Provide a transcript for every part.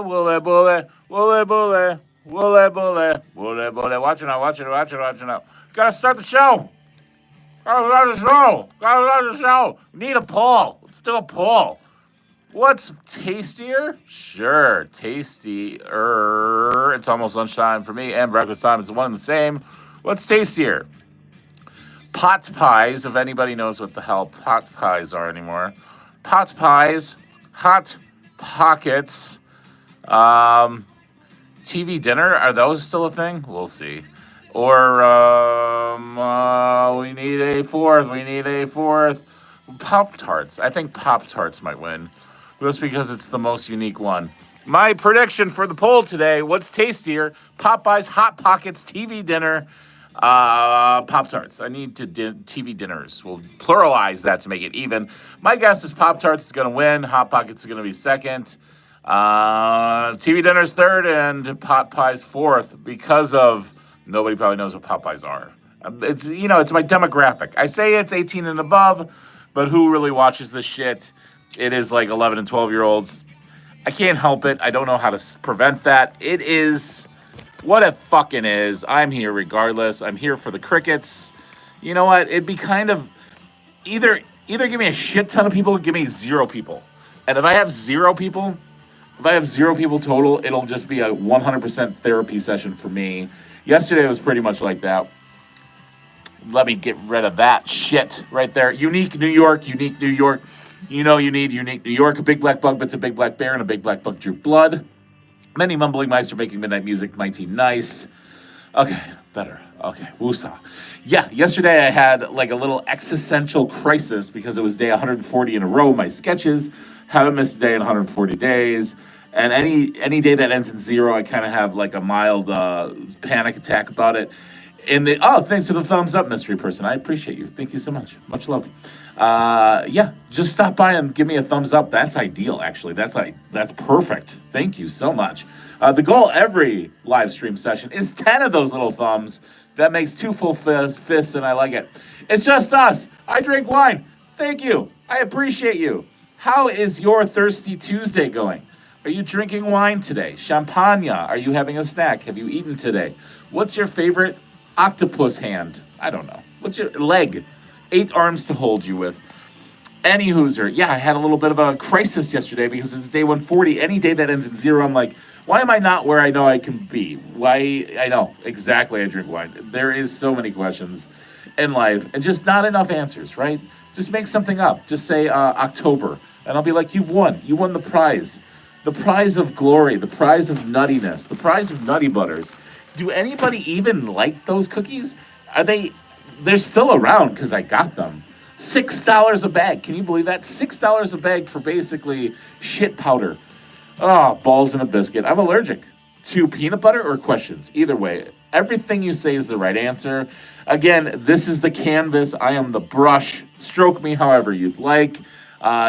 Wooly, bully, wooly, bully, wooly, bully, wooly, bully. Watch it now, watch it, watch it, watch it now. Gotta start the show. Gotta start the show. Gotta start the show. Need a poll. Let's do a poll. What's tastier? Sure, tastier. It's almost lunchtime for me and breakfast time. It's one and the same. What's tastier? Pot pies, if anybody knows what the hell pot pies are anymore. Pot pies, hot pockets, TV dinner. Are those still a thing? We'll see. Or we need a fourth. We need a fourth. Pop-Tarts. I think Pop-Tarts might win. Just because it's the most unique one. My prediction for the poll today, what's tastier? Popeyes, Hot Pockets, TV dinner, Pop-Tarts. I need to TV dinners. We'll pluralize that to make it even. My guess is Pop-Tarts is going to win. Hot Pockets is going to be second. TV dinner's third and Pot Pies fourth because of nobody probably knows what Popeyes are. It's my demographic. I say it's 18 and above, but who really watches this shit? It is like 11 and 12-year-olds. I can't help it. I don't know how to prevent that. It is what it fucking is. I'm here regardless. I'm here for the crickets. You know what? It'd be kind of either give me a shit ton of people or give me 0 people. And if I have 0 people total, it'll just be a 100% therapy session for me. Yesterday was pretty much like that. Let me get rid of that shit right there. Unique New York. You know you need unique New York. A big black bug bits a big black bear, and a big black bug drew blood. Many mumbling mice are making midnight music, mighty nice. Okay, better. Okay, woosah. Yeah, yesterday I had like a little existential crisis because it was day 140 in a row. My sketches haven't missed a day in 140 days. And any day that ends in 0, I kind of have like a mild panic attack about it. Thanks for the thumbs up, mystery person. I appreciate you. Thank you so much. Much love. Yeah, just stop by and give me a thumbs up. That's ideal, actually. That's perfect. Thank you so much. The goal every live stream session is 10 of those little thumbs. That makes 2 full fists, and I like it. It's just us. I drink wine. Thank you. I appreciate you. How is your Thirsty Tuesday going? Are you drinking wine today? Champagne? Are you having a snack? Have you eaten today? What's your favorite octopus hand? I don't know. What's your leg? 8 arms to hold you with. Any hooser. Yeah, I had a little bit of a crisis yesterday because it's day 140. Any day that ends in 0, I'm like, why am I not where I know I can be? Why? I know. Exactly, I drink wine. There is so many questions in life and just not enough answers, right? Just make something up. Just say October. And I'll be like, you've won. You won the prize. The prize of glory. The prize of nuttiness. The prize of Nutty Butters. Do anybody even like those cookies? They're still around because I got them. $6 a bag. Can you believe that? $6 a bag for basically shit powder. Oh, balls in a biscuit. I'm allergic to peanut butter or questions. Either way, everything you say is the right answer. Again, this is the canvas. I am the brush. Stroke me however you'd like.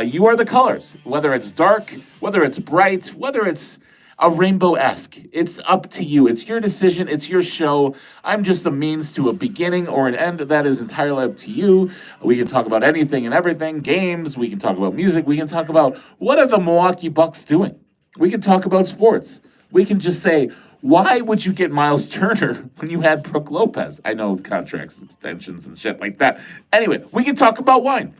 You are the colors. Whether it's dark, whether it's bright, whether it's a rainbow-esque. It's up to you. It's your decision. It's your show. I'm just a means to a beginning or an end. That is entirely up to you. We can talk about anything and everything. Games. We can talk about music. We can talk about what are the Milwaukee Bucks doing. We can talk about sports. We can just say, why would you get Miles Turner when you had Brooke Lopez? I know contracts, extensions, and shit like that. Anyway, we can talk about wine.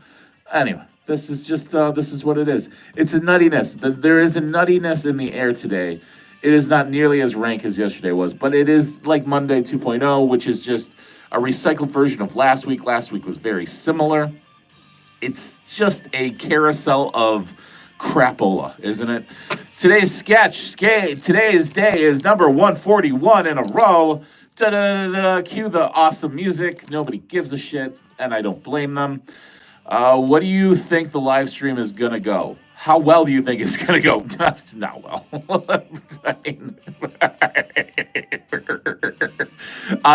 Anyway. This is what it is. It's a nuttiness. There is a nuttiness in the air today. It is not nearly as rank as yesterday was, but it is like Monday 2.0, which is just a recycled version of last week. Last week was very similar. It's just a carousel of crapola, isn't it? Today's day is number 141 in a row. Da-da-da-da-da. Cue the awesome music. Nobody gives a shit, and I don't blame them. What do you think the live stream is going to go? How well do you think it's going to go? Not well.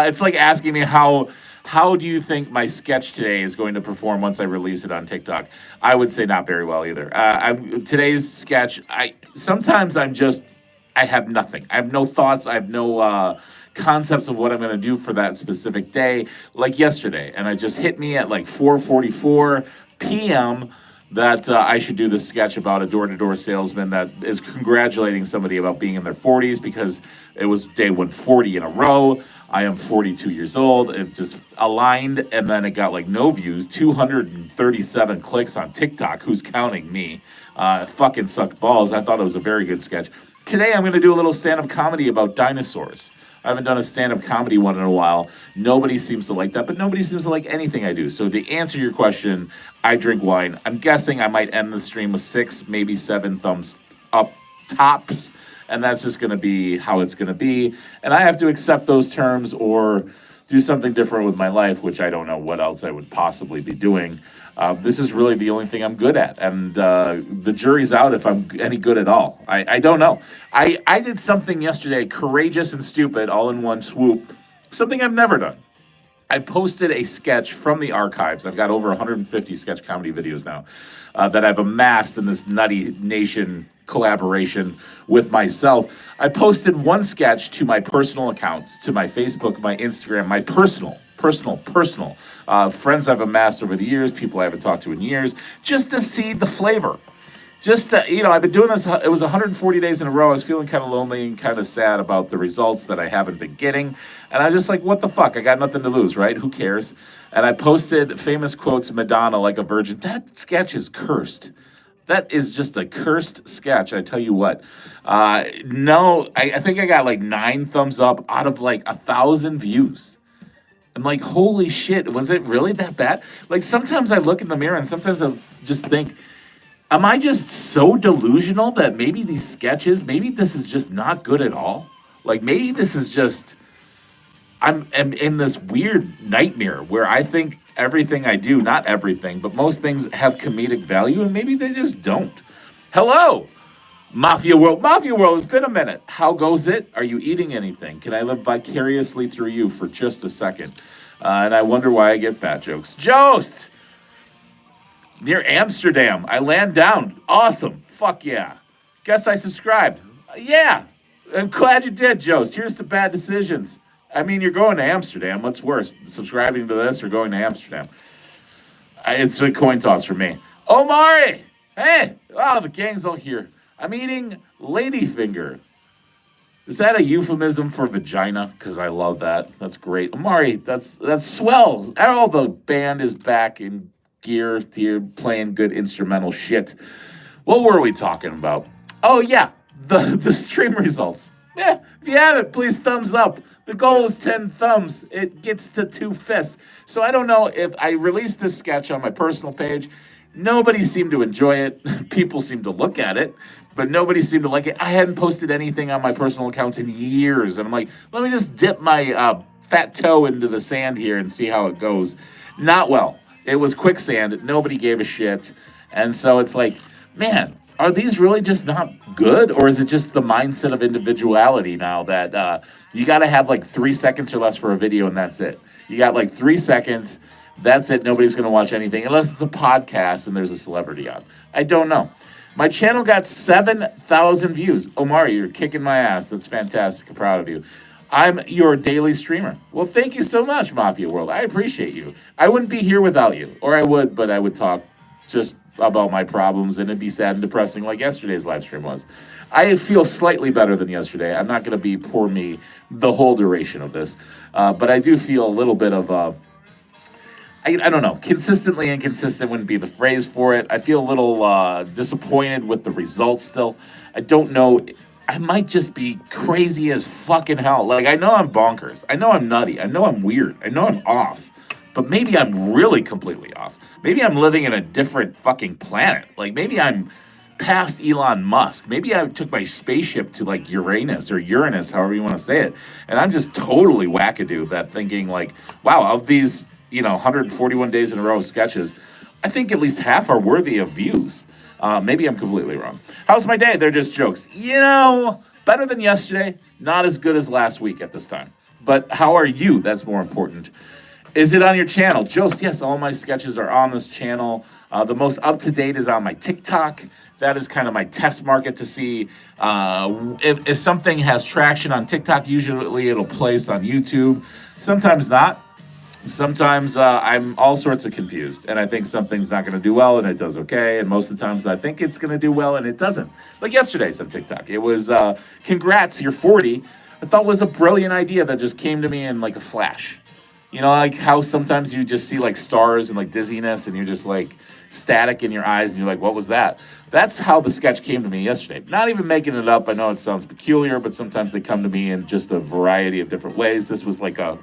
It's like asking me how do you think my sketch today is going to perform once I release it on TikTok? I would say not very well either. Today's sketch, I have nothing. I have no thoughts. I have no concepts of what I'm going to do for that specific day, like yesterday. And it just hit me at like 4:44 p.m. that I should do this sketch about a door-to-door salesman that is congratulating somebody about being in their 40s because it was day 140 in a row. I am 42 years old. It just aligned, and then it got like no views, 237 clicks on TikTok. Who's counting me? It fucking sucked balls. I thought it was a very good sketch. Today I'm going to do a little stand-up comedy about dinosaurs. I haven't done a stand-up comedy one in a while. Nobody seems to like that, but nobody seems to like anything I do. So to answer your question, I drink wine. I'm guessing I might end the stream with 6, maybe 7 thumbs up tops, and that's just going to be how it's going to be. And I have to accept those terms or do something different with my life, which I don't know what else I would possibly be doing. This is really the only thing I'm good at, and the jury's out if I'm any good at all. I don't know. I did something yesterday, courageous and stupid, all in one swoop, something I've never done. I posted a sketch from the archives. I've got over 150 sketch comedy videos now that I've amassed in this Nutty Nation collaboration with myself. I posted one sketch to my personal accounts, to my Facebook, my Instagram, my personal friends I've amassed over the years, people I haven't talked to in years, just to see the flavor. Just to, I've been doing this, it was 140 days in a row. I was feeling kind of lonely and kind of sad about the results that I haven't been getting. And I was just like, what the fuck? I got nothing to lose, right? Who cares? And I posted famous quotes, Madonna, like a virgin. That sketch is cursed. That is just a cursed sketch, I tell you what. No, I think I got like 9 thumbs up out of like 1,000 views. I'm like, holy shit, was it really that bad? Like, sometimes I look in the mirror and sometimes I just think, am I just so delusional that maybe these sketches, maybe this is just not good at all? Like, maybe this is just, I'm in this weird nightmare where I think everything I do, not everything, but most things have comedic value, and maybe they just don't. Hello, Mafia World. Mafia World, it's been a minute. How goes it? Are you eating anything? Can I live vicariously through you for just a second? And I wonder why I get fat jokes. Jost! Near Amsterdam. I land down. Awesome. Fuck yeah. Guess I subscribed. Yeah. I'm glad you did, Jost. Here's the bad decisions. I mean, you're going to Amsterdam. What's worse, subscribing to this or going to Amsterdam? It's a coin toss for me. Omari! Hey! Wow, the gang's all here. I'm eating ladyfinger. Is that a euphemism for vagina? Because I love that. That's great. Omari, that's swell. All the band is back in gear here, playing good instrumental shit. What were we talking about? Oh, yeah, the stream results. Yeah, if you have it, please thumbs up. The goal is 10 thumbs. It gets to 2 fists. So I don't know if I released this sketch on my personal page. Nobody seemed to enjoy it. People seemed to look at it, but nobody seemed to like it. I hadn't posted anything on my personal accounts in years. And I'm like, let me just dip my fat toe into the sand here and see how it goes. Not well. It was quicksand. Nobody gave a shit. And so it's like, man, are these really just not good? Or is it just the mindset of individuality now that you got to have like 3 seconds or less for a video and that's it? You got like 3 seconds. That's it. Nobody's going to watch anything unless it's a podcast and there's a celebrity on. I don't know. My channel got 7,000 views. Omari, you're kicking my ass. That's fantastic. I'm proud of you. I'm your daily streamer. Well, thank you so much, Mafia World. I appreciate you. I wouldn't be here without you. Or I would, but I would talk just about my problems, and it'd be sad and depressing like yesterday's live stream was. I feel slightly better than yesterday. I'm not going to be poor me the whole duration of this. But I do feel a little bit of, I don't know, consistently inconsistent wouldn't be the phrase for it. I feel a little disappointed with the results still. I don't know. I might just be crazy as fucking hell. Like, I know I'm bonkers. I know I'm nutty. I know I'm weird. I know I'm off. But maybe I'm really completely off. Maybe I'm living in a different fucking planet. Like, maybe I'm past Elon Musk. Maybe I took my spaceship to, like, Uranus or Uranus, however you want to say it. And I'm just totally wackadoo that thinking, like, wow, of these, 141 days in a row of sketches, I think at least half are worthy of views. Maybe I'm completely wrong. How's my day? They're just jokes. Better than yesterday. Not as good as last week at this time. But how are you? That's more important. Is it on your channel? Jost, yes, all my sketches are on this channel. The most up-to-date is on my TikTok. That is kind of my test market to see if something has traction on TikTok. Usually it'll place on YouTube. Sometimes not. Sometimes I'm all sorts of confused, and I think something's not going to do well, and it does okay. And most of the times, I think it's going to do well, and it doesn't. Like yesterday's on TikTok, it was "Congrats, you're 40." I thought was a brilliant idea that just came to me in like a flash. You know, like how sometimes you just see like stars and like dizziness, and you're just like static in your eyes, and you're like, "What was that?" That's how the sketch came to me yesterday. Not even making it up. I know it sounds peculiar, but sometimes they come to me in just a variety of different ways. This was like a.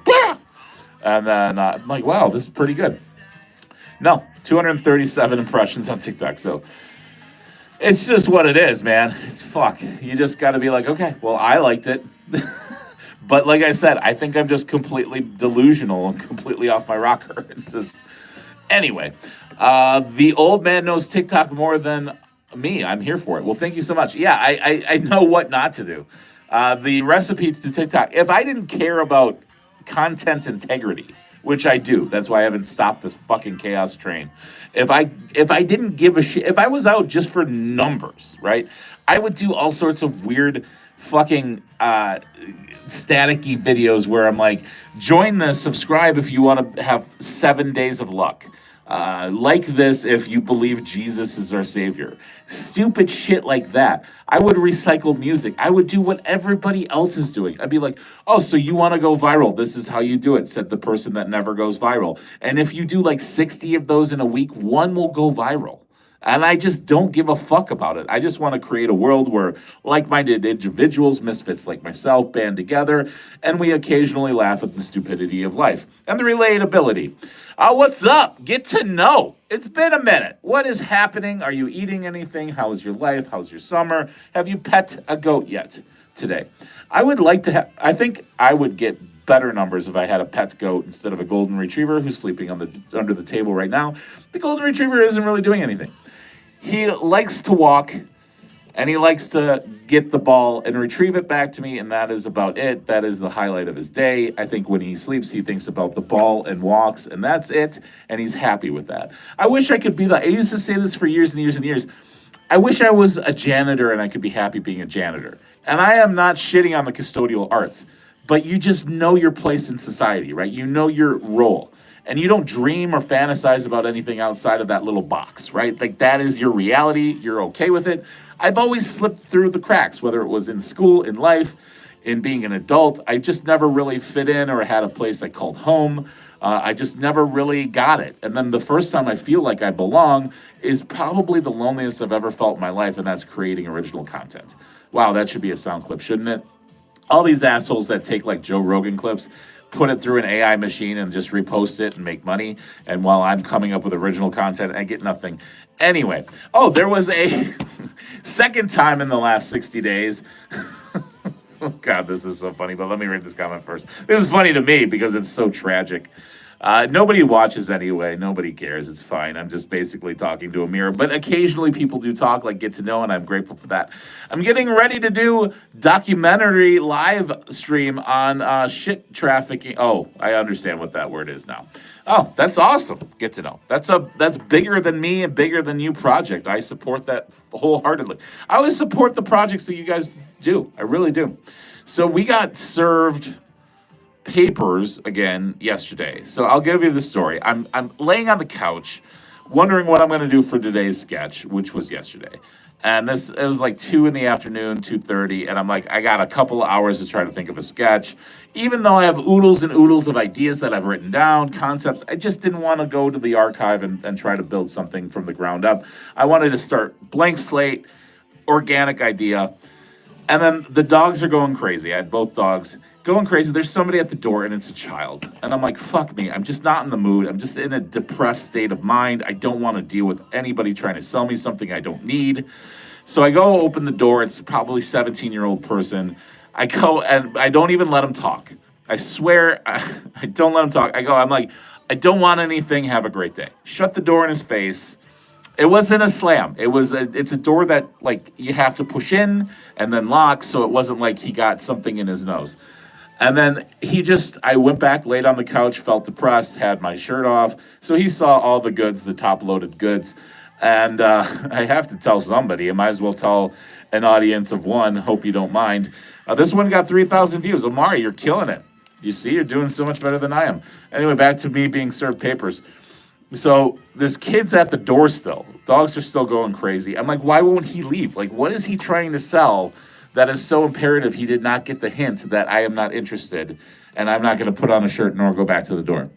And then I'm like, wow, this is pretty good. No, 237 impressions on TikTok. So it's just what it is, man. It's fuck. You just got to be like, okay, well, I liked it. But like I said, I think I'm just completely delusional and completely off my rocker. It's just, anyway, the old man knows TikTok more than me. I'm here for it. Well, thank you so much. Yeah, I know what not to do. The recipes to TikTok. If I didn't care about content integrity, which I do. That's why I haven't stopped this fucking chaos train. If I didn't give a shit, if I was out just for numbers, right, I would do all sorts of weird fucking staticky videos where I'm like, join this, subscribe if you want to have 7 days of luck. Like this if you believe Jesus is our savior. Stupid shit like that. I would recycle music. I would do what everybody else is doing. I'd be like, oh, so you want to go viral? This is how you do it, said the person that never goes viral. And if you do like 60 of those in a week, one will go viral. And I just don't give a fuck about it. I just want to create a world where like-minded individuals, misfits like myself, band together, and we occasionally laugh at the stupidity of life and the relatability. What's up? Get to know. It's been a minute. What is happening? Are you eating anything? How is your life? How's your summer? Have you pet a goat yet today? I would like to have, I think I would get better numbers if I had a pet goat instead of a golden retriever who's sleeping under the table right now. The golden retriever isn't really doing anything. He likes to walk, and he likes to get the ball and retrieve it back to me, and that is about it. That is the highlight of his day. I think when he sleeps, he thinks about the ball and walks, and that's it, and he's happy with that. I wish I could be that. I used to say this for years and years and years. I wish I was a janitor and I could be happy being a janitor. And I am not shitting on the custodial arts, but you just know your place in society, right? You know your role. And you don't dream or fantasize about anything outside of that little box, right? Like that is your reality. You're okay with it. I've always slipped through the cracks, whether it was in school, in life, in being an adult. I just never really fit in or had a place I called home. I just never really got it. And then the first time I feel like I belong is probably the loneliest I've ever felt in my life, and that's creating original content. Wow, that should be a sound clip, shouldn't it? All these assholes that take like Joe Rogan clips, put it through an AI machine and just repost it and make money. And while I'm coming up with original content, I get nothing. Anyway, there was a second time in the last 60 days. Oh, God, this is so funny. But let me read this comment first. This is funny to me because it's so tragic. Nobody watches anyway. Nobody cares. It's fine. I'm just basically talking to a mirror. But occasionally people do talk, like get to know, and I'm grateful for that. I'm getting ready to do documentary live stream on shit trafficking. Oh, I understand what that word is now. Oh, that's awesome. Get to know. That's bigger than me and bigger than you project. I support that wholeheartedly. I always support the projects that you guys do. I really do. So we got served papers again yesterday. So I'll give you the story. I'm laying on the couch, wondering what I'm going to do for today's sketch, which was yesterday. And it was like 2 in the afternoon, 2:30, and I'm like, I got a couple hours to try to think of a sketch. Even though I have oodles and oodles of ideas that I've written down, concepts, I just didn't want to go to the archive and try to build something from the ground up. I wanted to start blank slate, organic idea. And then the dogs are going crazy. I had both dogs going crazy. There's somebody at the door, and it's a child. And I'm like, fuck me. I'm just not in the mood. I'm just in a depressed state of mind. I don't want to deal with anybody trying to sell me something I don't need. So I go open the door. It's probably a 17-year-old person. I go, and I don't even let him talk. I swear, I don't let him talk. I'm like, I don't want anything. Have a great day. Shut the door in his face. It wasn't a slam. It's a door that like you have to push in and then lock. So it wasn't like he got something in his nose. And then I went back, laid on the couch, felt depressed, had my shirt off. So he saw all the goods, the top loaded goods. And I have to tell somebody. I might as well tell an audience of one. Hope you don't mind. This one got 3,000 views. Omari, you're killing it. You see, you're doing so much better than I am. Anyway, back to me being served papers. So this kid's at the door still. Dogs are still going crazy. I'm like, why won't he leave? Like, what is he trying to sell that is so imperative he did not get the hint that I am not interested and I'm not going to put on a shirt nor go back to the door?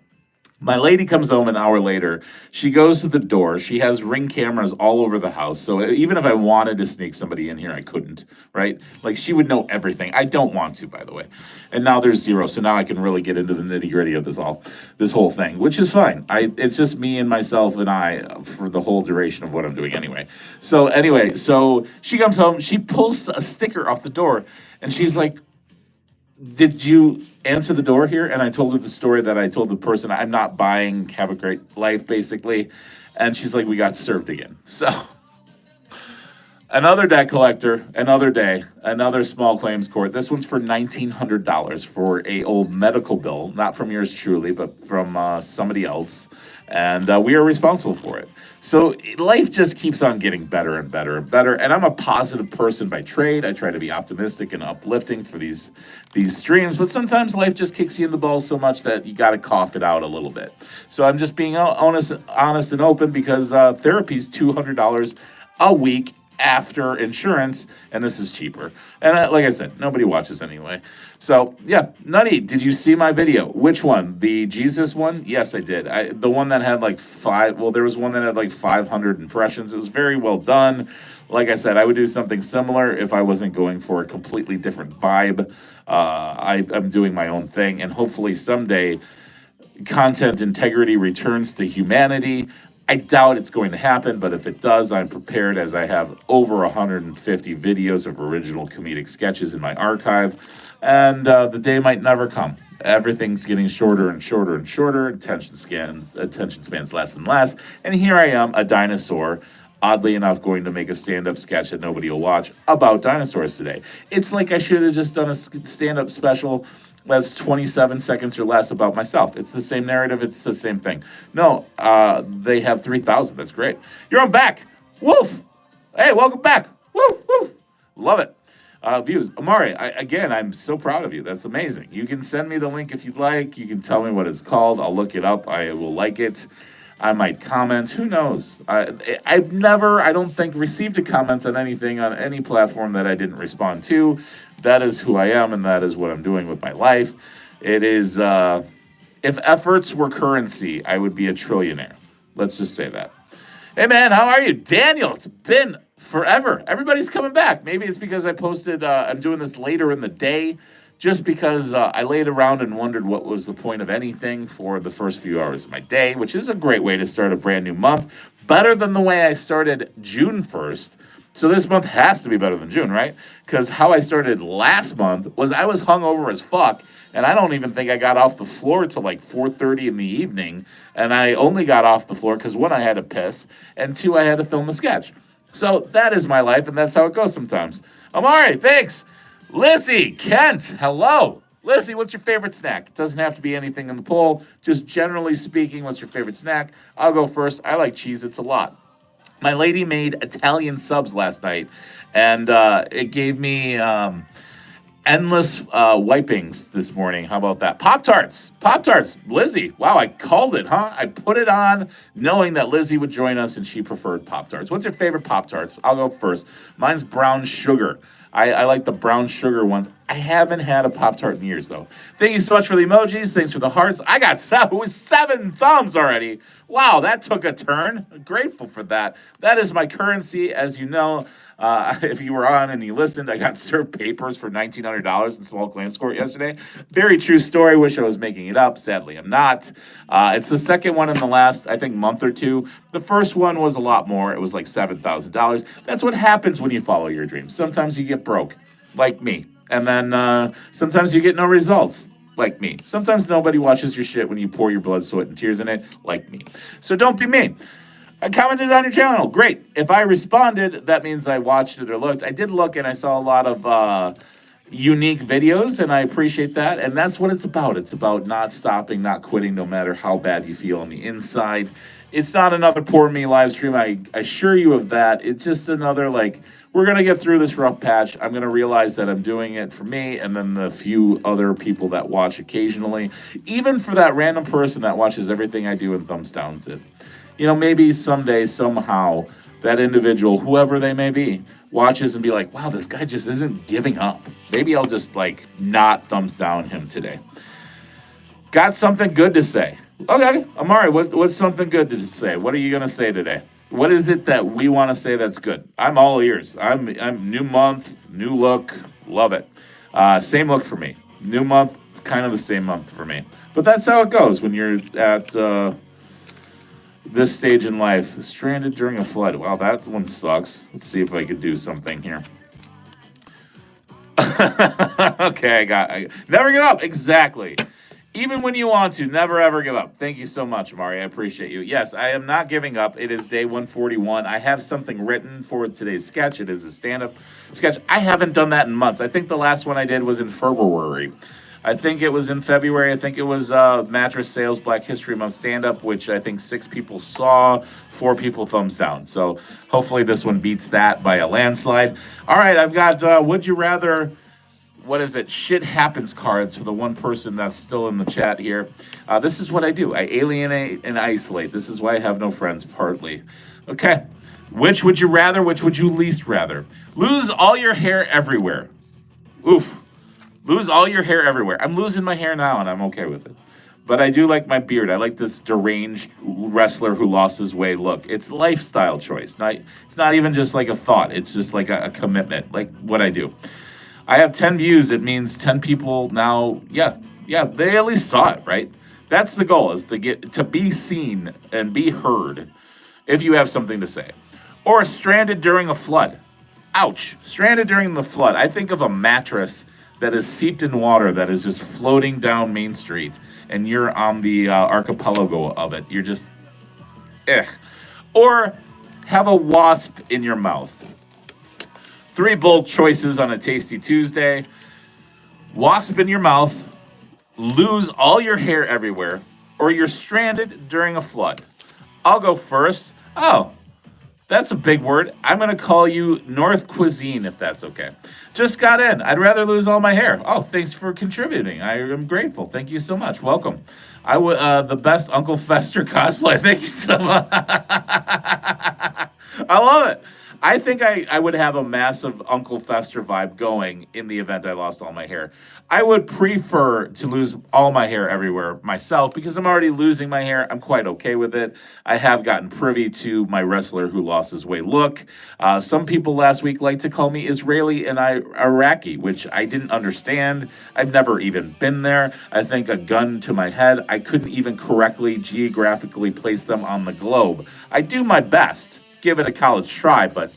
My lady comes home an hour later. She goes to the door. She has Ring cameras all over the house. So even if I wanted to sneak somebody in here, I couldn't, right? Like, she would know everything. I don't want to, by the way. And now there's zero. So now I can really get into the nitty-gritty of this whole thing, which is fine. It's just me and myself and I for the whole duration of what I'm doing anyway. So she comes home. She pulls a sticker off the door, and she's like, did you answer the door here? And I told her the story that I told the person, I'm not buying, have a great life, basically. And she's like, we got served again. So another debt collector, another day, another small claims court. This one's for $1,900 for a old medical bill, not from yours truly, but from somebody else. And we are responsible for it. So life just keeps on getting better and better and better. And I'm a positive person by trade. I try to be optimistic and uplifting for these streams. But sometimes life just kicks you in the balls so much that you got to cough it out a little bit. So I'm just being honest and open because therapy is $200 a week after insurance, and this is cheaper. And like I said, nobody watches anyway. So yeah, Nutty, did you see my video? Which one? The Jesus one? Yes, I did. The one that had like there was one that had like 500 impressions. It was very well done. Like I said, I would do something similar if I wasn't going for a completely different vibe. I'm doing my own thing, and hopefully someday content integrity returns to humanity. I doubt it's going to happen, but if it does, I'm prepared, as I have over 150 videos of original comedic sketches in my archive, and the day might never come. Everything's getting shorter and shorter and shorter, attention spans less and less, and here I am, a dinosaur, oddly enough, going to make a stand-up sketch that nobody will watch about dinosaurs today. It's like I should have just done a stand-up special that's 27 seconds or less about myself. It's the same narrative. It's the same thing. No, they have 3,000. That's great. You're on back. Woof. Hey, welcome back. Woof, woof. Love it. Views. Amari, I'm so proud of you. That's amazing. You can send me the link if you'd like. You can tell me what it's called. I'll look it up. I will like it. I might comment. Who knows? I've never, I don't think, received a comment on anything on any platform that I didn't respond to. That is who I am, and that is what I'm doing with my life. It is, if efforts were currency, I would be a trillionaire. Let's just say that. Hey, man, how are you? Daniel, it's been forever. Everybody's coming back. Maybe it's because I posted, I'm doing this later in the day, just because I laid around and wondered what was the point of anything for the first few hours of my day, which is a great way to start a brand new month. Better than the way I started June 1st. So this month has to be better than June, right? Because how I started last month was I was hungover as fuck, and I don't even think I got off the floor till like 4:30 in the evening, and I only got off the floor because, one, I had to piss, and two, I had to film a sketch. So that is my life, and that's how it goes sometimes. Amari, thanks. Lizzie, Kent, hello. Lizzie, what's your favorite snack? It doesn't have to be anything in the poll. Just generally speaking, what's your favorite snack? I'll go first. I like Cheez-Its a lot. My lady made Italian subs last night, and it gave me endless wipings this morning. How about that? Pop-Tarts. Pop-Tarts. Lizzie. Wow, I called it, huh? I put it on knowing that Lizzie would join us, and she preferred Pop-Tarts. What's your favorite Pop-Tarts? I'll go first. Mine's brown sugar. I like the brown sugar ones. I haven't had a Pop-Tart in years, though. Thank you so much for the emojis. Thanks for the hearts. I got 7 thumbs already. Wow, that took a turn. I'm grateful for that. That is my currency, as you know. If you were on and you listened, I got served papers for $1,900 in small claims court yesterday. Very true story. Wish I was making it up. Sadly, I'm not. It's the second one in the last, I think, month or two. The first one was a lot more. It was like $7,000. That's what happens when you follow your dreams. Sometimes you get broke, like me. And then sometimes you get no results, like me. Sometimes nobody watches your shit when you pour your blood, sweat, and tears in it, like me. So don't be me. I commented on your channel. Great. If I responded, that means I watched it or looked. I did look, and I saw a lot of unique videos, and I appreciate that. And that's what it's about. It's about not stopping, not quitting, no matter how bad you feel on the inside. It's not another poor me live stream. I assure you of that. It's just another, like, we're going to get through this rough patch. I'm going to realize that I'm doing it for me and then the few other people that watch occasionally. Even for that random person that watches everything I do and thumbs downs it. You know, maybe someday, somehow, that individual, whoever they may be, watches and be like, wow, this guy just isn't giving up. Maybe I'll just, like, not thumbs down him today. Got something good to say. Okay, Amari, what's something good to say? What are you going to say today? What is it that we want to say that's good? I'm all ears. I'm new month, new look, love it. Same look for me. New month, kind of the same month for me. But that's how it goes when you're at this stage in life. Stranded during a flood. Wow, that one sucks. Let's see if I could do something here. Okay, I got never give up. Exactly. Even when you want to, never ever give up. Thank you so much, Mari. I appreciate you. Yes, I am not giving up. It is day 141. I have something written for today's sketch. It is a stand-up sketch. I haven't done that in months. I think the last one I did was in February. I think it was in February. I think it was Mattress Sales Black History Month stand-up, which I think 6 people saw, 4 people thumbs down. So hopefully this one beats that by a landslide. All right, I've got Would You Rather... What is it? Shit happens cards for the one person that's still in the chat here. This is what I do. I alienate and isolate. This is why I have no friends, partly. Okay. Which would you rather? Which would you least rather? Lose all your hair everywhere. Oof. Lose all your hair everywhere. I'm losing my hair now, and I'm okay with it. But I do like my beard. I like this deranged wrestler who lost his way look. It's a lifestyle choice. It's not even just like a thought. It's just like a commitment, like what I do. I have 10 views. It means 10 people now. Yeah, they at least saw it, right? That's the goal, is to be seen and be heard if you have something to say. Or stranded during a flood. Ouch. Stranded during the flood. I think of a mattress that is seeped in water that is just floating down Main Street, and you're on the archipelago of it. You're just, Or have a wasp in your mouth. 3 bold choices on a Tasty Tuesday. Wasp in your mouth, lose all your hair everywhere, or you're stranded during a flood. I'll go first. Oh, that's a big word. I'm going to call you North Cuisine, if that's okay. Just got in. I'd rather lose all my hair. Oh, thanks for contributing. I am grateful. Thank you so much. Welcome. I would the best Uncle Fester cosplay. Thank you so much. I love it. I think I would have a massive Uncle Fester vibe going in the event I lost all my hair. I would prefer to lose all my hair everywhere myself because I'm already losing my hair. I'm quite okay with it. I have gotten privy to my wrestler who lost his way look. Some people last week like to call me Israeli and Iraqi, which I didn't understand. I've never even been there. I think a gun to my head, I couldn't even correctly geographically place them on the globe. I do my best. Give it a college try, but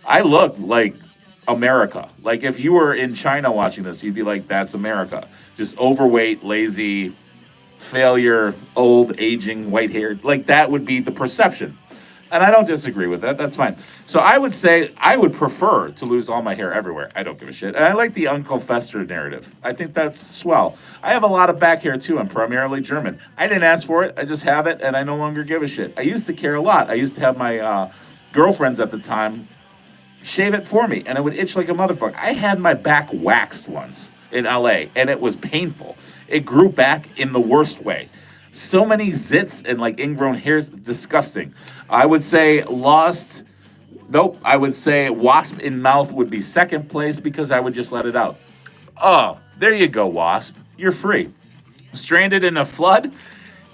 I look like America. Like if you were in China watching this, you'd be like, that's America. Just overweight, lazy, failure, old, aging, white-haired. Like that would be the perception. And I don't disagree with that. That's fine. So I would say I would prefer to lose all my hair everywhere. I don't give a shit. And I like the Uncle Fester narrative. I think that's swell. I have a lot of back hair too. I'm primarily German. I didn't ask for it. I just have it, and I no longer give a shit. I used to care a lot. I used to have my girlfriends at the time shave it for me, and it would itch like a motherfucker. I had my back waxed once in LA, and it was painful. It grew back in the worst way. So many zits and like ingrown hairs, disgusting. I would say I would say wasp in mouth would be second place because I would just let it out. Oh, there you go, wasp. You're free. Stranded in a flood,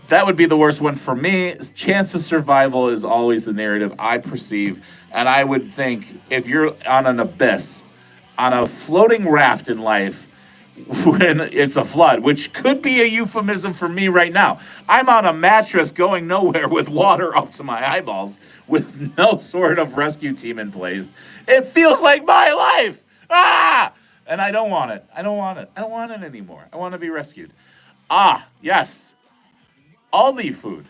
that would be the worst one for me. Chance of survival is always the narrative I perceive. And I would think if you're on an abyss, on a floating raft in life, when it's a flood, which could be a euphemism for me right now. I'm on a mattress going nowhere with water up to my eyeballs with no sort of rescue team in place. It feels like my life. And I don't want it. I don't want it anymore. I want to be rescued. Yes. Aldi food.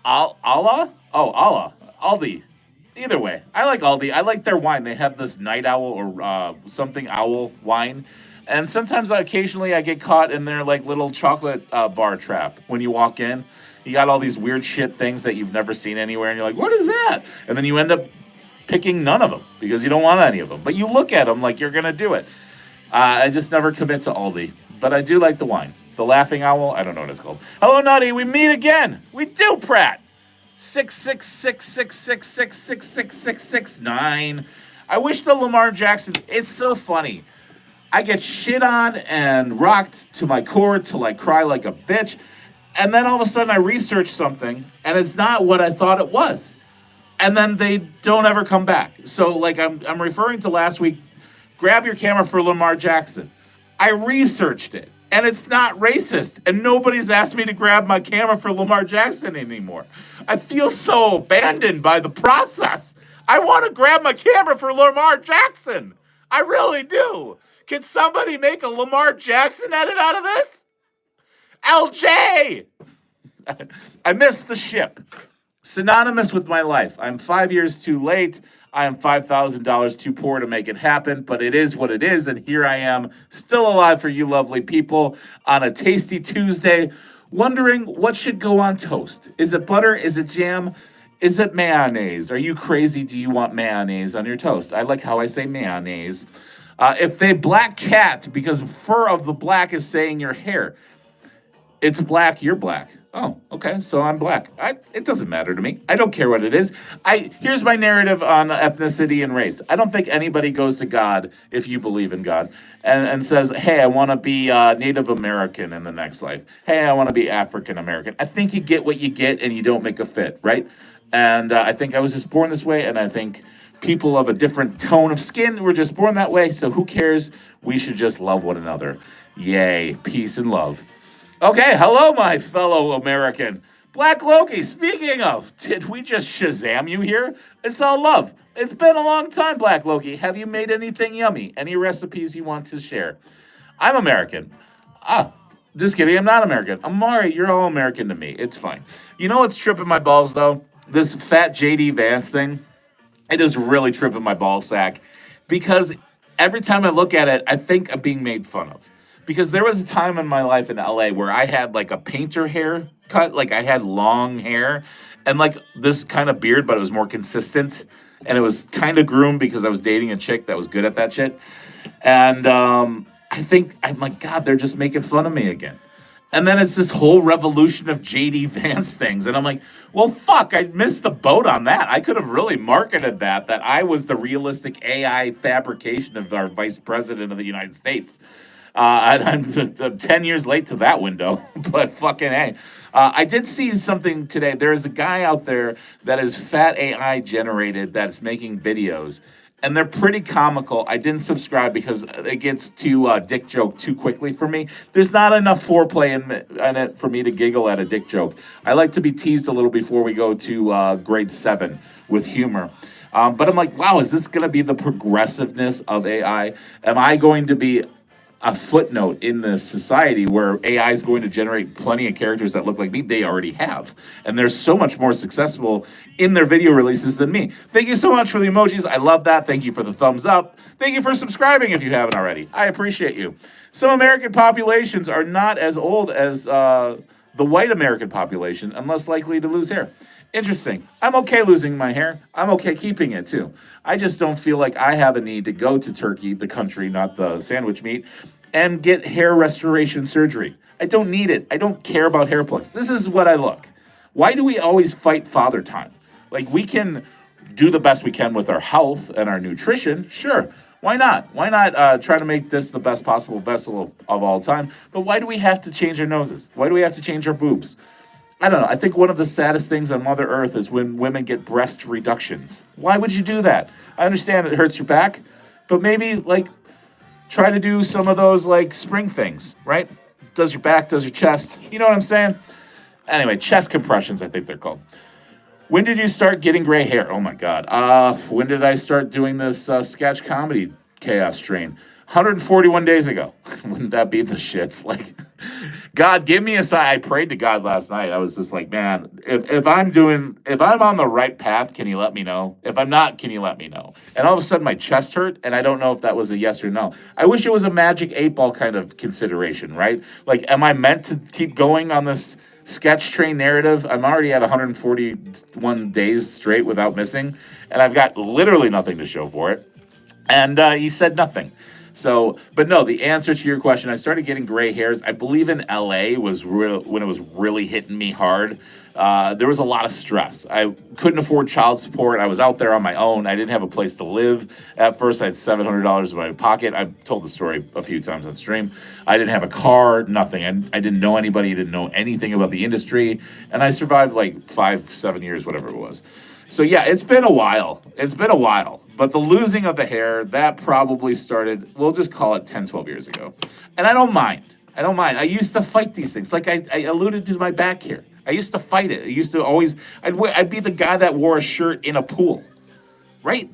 Allah? Oh, Allah. Aldi. Either way, I like Aldi. I like their wine. They have this night owl or something owl wine. And sometimes occasionally I get caught in their like little chocolate bar trap. When you walk in, you got all these weird shit things that you've never seen anywhere, and you're like, what is that? And then you end up picking none of them because you don't want any of them. But you look at them like you're going to do it. I just never commit to Aldi. But I do like the wine. The Laughing Owl, I don't know what it's called. Hello, Nutty, we meet again. We do, Pratt. 66666666669. I wish the Lamar Jackson, it's so funny. I get shit on and rocked to my core till I cry like a bitch. And then all of a sudden I research something and it's not what I thought it was. And then they don't ever come back. So like I'm referring to last week, grab your camera for Lamar Jackson. I researched it and it's not racist. And nobody's asked me to grab my camera for Lamar Jackson anymore. I feel so abandoned by the process. I want to grab my camera for Lamar Jackson. I really do. Can somebody make a Lamar Jackson edit out of this? LJ! I missed the ship. Synonymous with my life. I'm 5 years too late. I am $5,000 too poor to make it happen, but it is what it is, and here I am, still alive for you lovely people on a tasty Tuesday, wondering what should go on toast. Is it butter? Is it jam? Is it mayonnaise? Are you crazy? Do you want mayonnaise on your toast? I like how I say mayonnaise. If they black cat, because fur of the black is saying your hair. It's black, you're black. Oh, okay, so I'm black. It doesn't matter to me. I don't care what it is. Here's my narrative on ethnicity and race. I don't think anybody goes to God, if you believe in God, and says, hey, I want to be Native American in the next life. Hey, I want to be African American. I think you get what you get and you don't make a fit, right? And I think I was just born this way, and I think people of a different tone of skin were just born that way, so who cares? We should just love one another. Yay, peace and love. Okay, hello, my fellow American. Black Loki, speaking of, did we just Shazam you here? It's all love. It's been a long time, Black Loki. Have you made anything yummy? Any recipes you want to share? I'm American. Just kidding, I'm not American. Amari, you're all American to me. It's fine. You know what's tripping my balls, though? This fat J.D. Vance thing. It is really tripping my ball sack. Because every time I look at it, I think I'm being made fun of. Because there was a time in my life in LA where I had like a painter haircut, like I had long hair and like this kind of beard, but it was more consistent and it was kind of groomed because I was dating a chick that was good at that shit. And I think, I'm like, God, they're just making fun of me again. And then it's this whole revolution of JD Vance things. And I'm like, well, fuck, I missed the boat on that. I could have really marketed that I was the realistic AI fabrication of our vice president of the United States. I'm 10 years late to that window, but fucking hey. I did see something today. There is a guy out there that is fat AI generated that's making videos, and they're pretty comical. I didn't subscribe because it gets too dick joke too quickly for me. There's not enough foreplay in it for me to giggle at a dick joke. I like to be teased a little before we go to grade 7 with humor. But I'm like, wow, is this going to be the progressiveness of AI? Am I going to be a footnote in the society where AI is going to generate plenty of characters that look like me? They already have. And they're so much more successful in their video releases than me. Thank you so much for the emojis. I love that. Thank you for the thumbs up. Thank you for subscribing if you haven't already. I appreciate you. Some American populations are not as old as the white American population and less likely to lose hair. Interesting. I'm okay losing my hair. I'm okay keeping it too. I just don't feel like I have a need to go to Turkey, the country, not the sandwich meat, and get hair restoration surgery. I don't need it. I don't care about hair plugs. This is what I look. Why do we always fight father time? Like, we can do the best we can with our health and our nutrition. Sure. Why not? Why not try to make this the best possible vessel of all time? But why do we have to change our noses? Why do we have to change our boobs? I don't know. I think one of the saddest things on Mother Earth is when women get breast reductions. Why would you do that? I understand it hurts your back, but maybe, like, try to do some of those, like, spring things, right? Does your back, does your chest. You know what I'm saying? Anyway, chest compressions, I think they're called. When did you start getting gray hair? Oh, my God. When did I start doing this sketch comedy chaos train? 141 days ago. Wouldn't that be the shits? Like, God, give me a sign. I prayed to God last night. I was just like, man, if I'm on the right path, can you let me know? If I'm not, can you let me know? And all of a sudden my chest hurt, and I don't know if that was a yes or no. I wish it was a magic 8-ball kind of consideration, right? Like, am I meant to keep going on this sketch train narrative? I'm already at 141 days straight without missing, and I've got literally nothing to show for it. And he said nothing. So, but no, the answer to your question, I started getting gray hairs. I believe in LA was when it was really hitting me hard. There was a lot of stress. I couldn't afford child support. I was out there on my own. I didn't have a place to live. At first, I had $700 in my pocket. I've told the story a few times on stream. I didn't have a car, nothing. I didn't know anybody, didn't know anything about the industry. And I survived like 5-7 years, whatever it was. So yeah, it's been a while. But the losing of the hair, that probably started, we'll just call it 10, 12 years ago. And I don't mind. I used to fight these things. Like I alluded to my back hair. I used to fight it. I used to always, I'd be the guy that wore a shirt in a pool. Right?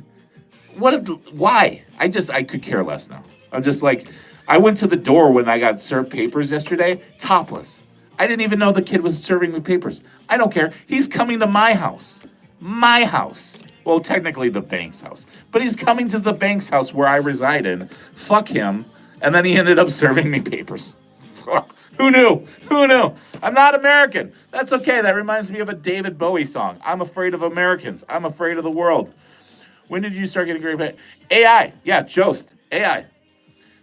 Why? I could care less now. I'm just like, I went to the door when I got served papers yesterday, topless. I didn't even know the kid was serving me papers. I don't care. He's coming to my house. My house. Well, technically the bank's house. But he's coming to the bank's house where I reside in. Fuck him. And then he ended up serving me papers. Who knew? I'm not American. That's okay. That reminds me of a David Bowie song. I'm afraid of Americans. I'm afraid of the world. When did you start getting great pay? AI. Yeah, Jost. AI.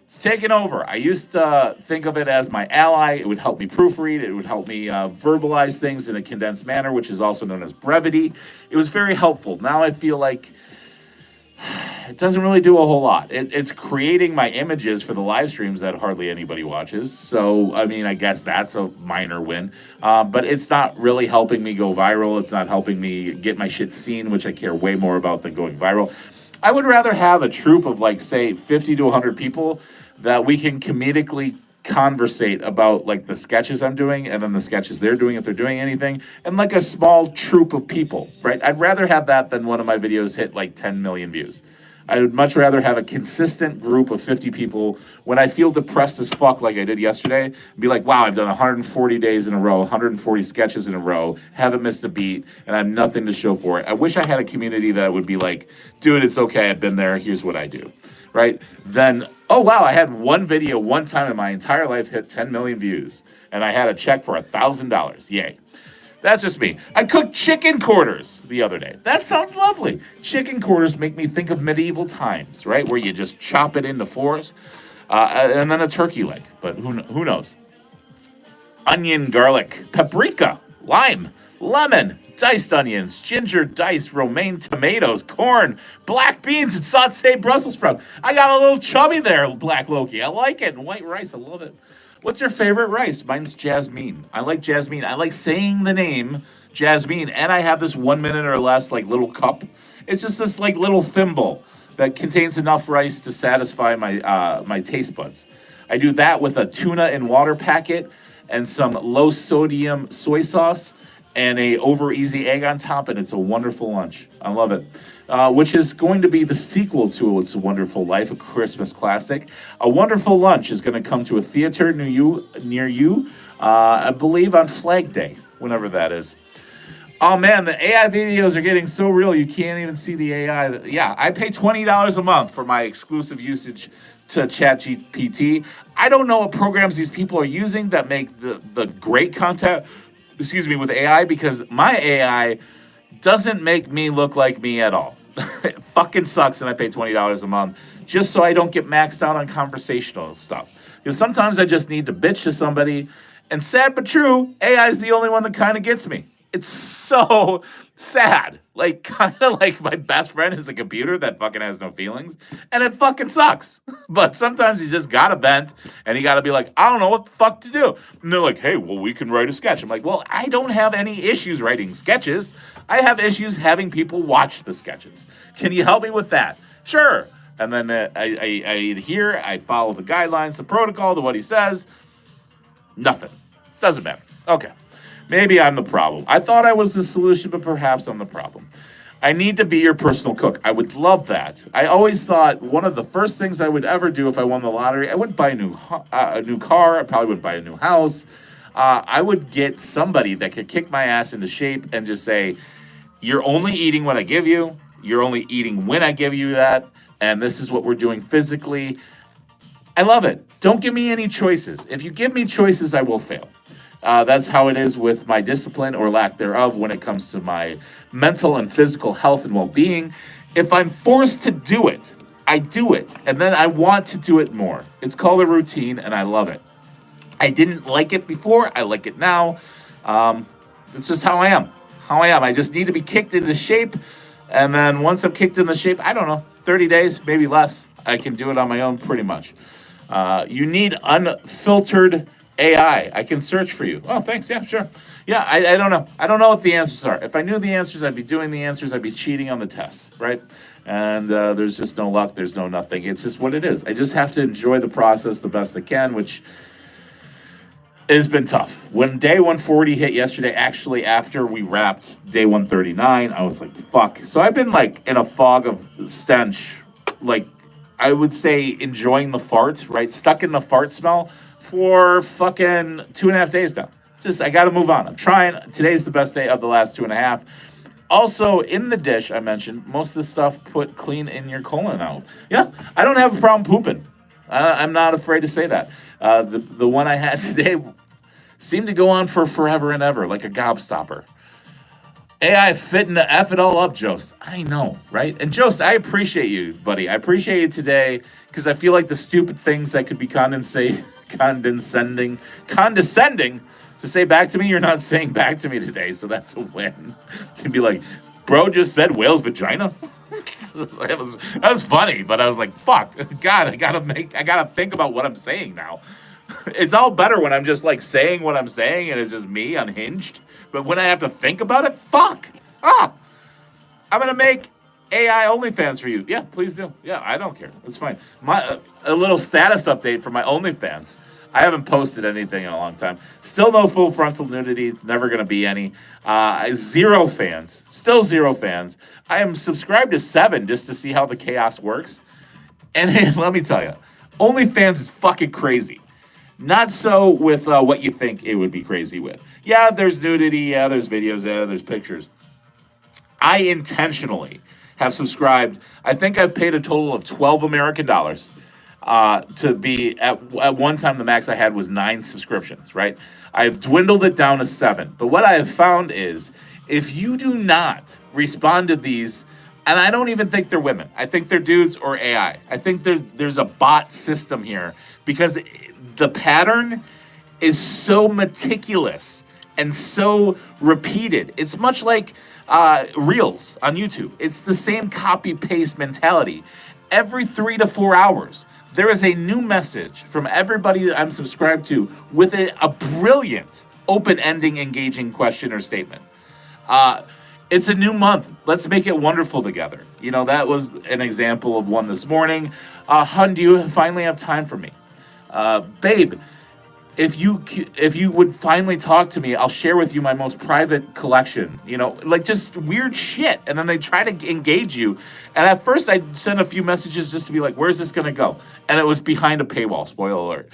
It's taken over. I used to think of it as my ally. It would help me proofread. It would help me verbalize things in a condensed manner, which is also known as brevity. It was very helpful. Now I feel like it doesn't really do a whole lot. It's creating my images for the live streams that hardly anybody watches. So, I mean, I guess that's a minor win. But it's not really helping me go viral. It's not helping me get my shit seen, which I care way more about than going viral. I would rather have a troop of, like, say, 50 to 100 people that we can comedically conversate about, like, the sketches I'm doing and then the sketches they're doing if they're doing anything, and like a small troop of people, right? I'd rather have that than one of my videos hit like 10 million views. I would much rather have a consistent group of 50 people when I feel depressed as fuck like I did yesterday, be like, wow, I've done 140 days in a row, 140 sketches in a row, haven't missed a beat, and I have nothing to show for it. I wish I had a community that would be like, dude, it's okay, I've been there, here's what I do, right? Then, oh wow, I had one video one time in my entire life hit 10 million views, and I had a check for $1,000, yay. That's just me. I cooked chicken quarters the other day. That sounds lovely. Chicken quarters make me think of medieval times, right? Where you just chop it into fours, and then a turkey leg. But who knows? Onion, garlic, paprika, lime, lemon, diced onions, ginger, diced romaine tomatoes, corn, black beans, and sauteed Brussels sprouts. I got a little chubby there, Black Loki. I like it. And white rice, I love it. What's your favorite rice? Mine's Jasmine. I like Jasmine. I like saying the name Jasmine, and I have this 1 minute or less like little cup. It's just this like little thimble that contains enough rice to satisfy my my taste buds. I do that with a tuna and water packet and some low sodium soy sauce and a over easy egg on top, and it's a wonderful lunch. I love it. Which is going to be the sequel to It's a Wonderful Life, a Christmas classic. A Wonderful Lunch is going to come to a theater near you, I believe on Flag Day, whenever that is. Oh man, the AI videos are getting so real you can't even see the AI. Yeah, I pay $20 a month for my exclusive usage to ChatGPT. I don't know what programs these people are using that make the great content, with AI, because my AI doesn't make me look like me at all. It fucking sucks, and I pay $20 a month just so I don't get maxed out on conversational stuff. Because sometimes I just need to bitch to somebody, and sad but true, AI is the only one that kind of gets me. It's so sad. Like, kind of like my best friend is a computer that fucking has no feelings, and it fucking sucks. But sometimes you just gotta vent, and you gotta be like, I don't know what the fuck to do. And they're like, hey, well, we can write a sketch. I'm like, well, I don't have any issues writing sketches. I have issues having people watch the sketches. Can you help me with that? Sure. And then I adhere, I follow the guidelines, the protocol, to what he says. Nothing. Doesn't matter. Okay. Maybe I'm the problem. I thought I was the solution, but perhaps I'm the problem. I need to be your personal cook. I would love that. I always thought one of the first things I would ever do if I won the lottery, I wouldn't buy a new car. I probably would buy a new house. I would get somebody that could kick my ass into shape and just say, "You're only eating what I give you. You're only eating when I give you that, and this is what we're doing physically." I love it. Don't give me any choices. If you give me choices, I will fail. That's how it is with my discipline or lack thereof when it comes to my mental and physical health and well being. If I'm forced to do it, I do it. And then I want to do it more. It's called a routine, and I love it. I didn't like it before. I like it now. It's just how I am. I just need to be kicked into shape. And then once I'm kicked into shape, I don't know, 30 days, maybe less, I can do it on my own pretty much. You need unfiltered AI. I can search for you. Oh, thanks. Yeah, sure. Yeah, I don't know. I don't know what the answers are. If I knew the answers, I'd be doing the answers. I'd be cheating on the test, right? And there's just no luck. There's no nothing. It's just what it is. I just have to enjoy the process the best I can, which has been tough. When day 140 hit yesterday, actually after we wrapped day 139, I was like, fuck. So I've been like in a fog of stench, like I would say enjoying the fart, right? Stuck in the fart smell for fucking 2.5 days now. Just, I got to move on. I'm trying. Today's the best day of the last 2.5. Also, in the dish, I mentioned, most of the stuff put clean in your colon out. Yeah, I don't have a problem pooping. I'm not afraid to say that. The one I had today seemed to go on for forever and ever, like a gobstopper. AI fitting to F it all up, Jost. I know, right? And Jost, I appreciate you, buddy. I appreciate you today because I feel like the stupid things that could be condescending to say back to me, you're not saying back to me today, so that's a win. You'd be like, bro just said whale's vagina? that was funny, but I was like, fuck, God, I gotta think about what I'm saying now. It's all better when I'm just like saying what I'm saying and it's just me unhinged. But when I have to think about it, fuck. I'm gonna make AI OnlyFans for you. Yeah, please do. Yeah, I don't care. It's fine. A little status update for my OnlyFans. I haven't posted anything in a long time. Still no full frontal nudity. Never gonna be any. Zero fans. Still zero fans. I am subscribed to 7 just to see how the chaos works. And let me tell you, OnlyFans is fucking crazy. Not so with what you think it would be crazy with. Yeah, there's nudity. Yeah, there's videos. Yeah, there's pictures. I intentionally have subscribed. I think I've paid a total of $12 American to be at one time. The max I had was 9 subscriptions. Right. I've dwindled it down to 7. But what I have found is if you do not respond to these, and I don't even think they're women. I think they're dudes or AI. I think there's a bot system here because the pattern is so meticulous and so repeated. It's much like Reels on YouTube. It's the same copy-paste mentality. Every 3 to 4 hours, there is a new message from everybody that I'm subscribed to with a brilliant, open-ending, engaging question or statement. It's a new month. Let's make it wonderful together. You know, that was an example of one this morning. Hun, do you finally have time for me? Babe, if you would finally talk to me, I'll share with you my most private collection. You know, like just weird shit. And then they try to engage you. And at first I sent a few messages just to be like, where's this going to go? And it was behind a paywall, spoiler alert,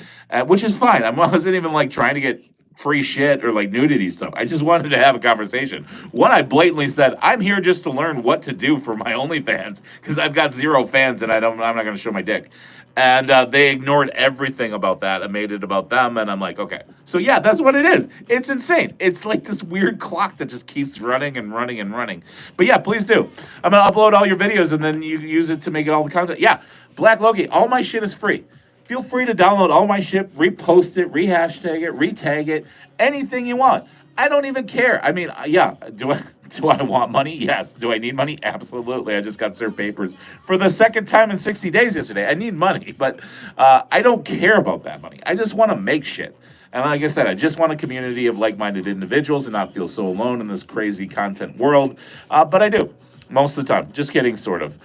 which is fine. I wasn't even like trying to get free shit or like nudity stuff. I just wanted to have a conversation. One, I blatantly said, I'm here just to learn what to do for my OnlyFans because I've got 0 fans and I'm not going to show my dick. And they ignored everything about that and made it about them. And I'm like, okay. So yeah, that's what it is. It's insane. It's like this weird clock that just keeps running and running and running. But yeah, please do. I'm going to upload all your videos and then you use it to make it all the content. Yeah, Black Loki, all my shit is free. Feel free to download all my shit, repost it, re-hashtag it, re-tag it, anything you want. I don't even care. I mean, yeah, do I want money? Yes. Do I need money? Absolutely. I just got served papers for the second time in 60 days yesterday. I need money, but I don't care about that money. I just want to make shit. And like I said, I just want a community of like-minded individuals and not feel so alone in this crazy content world. But I do, most of the time. Just kidding, sort of.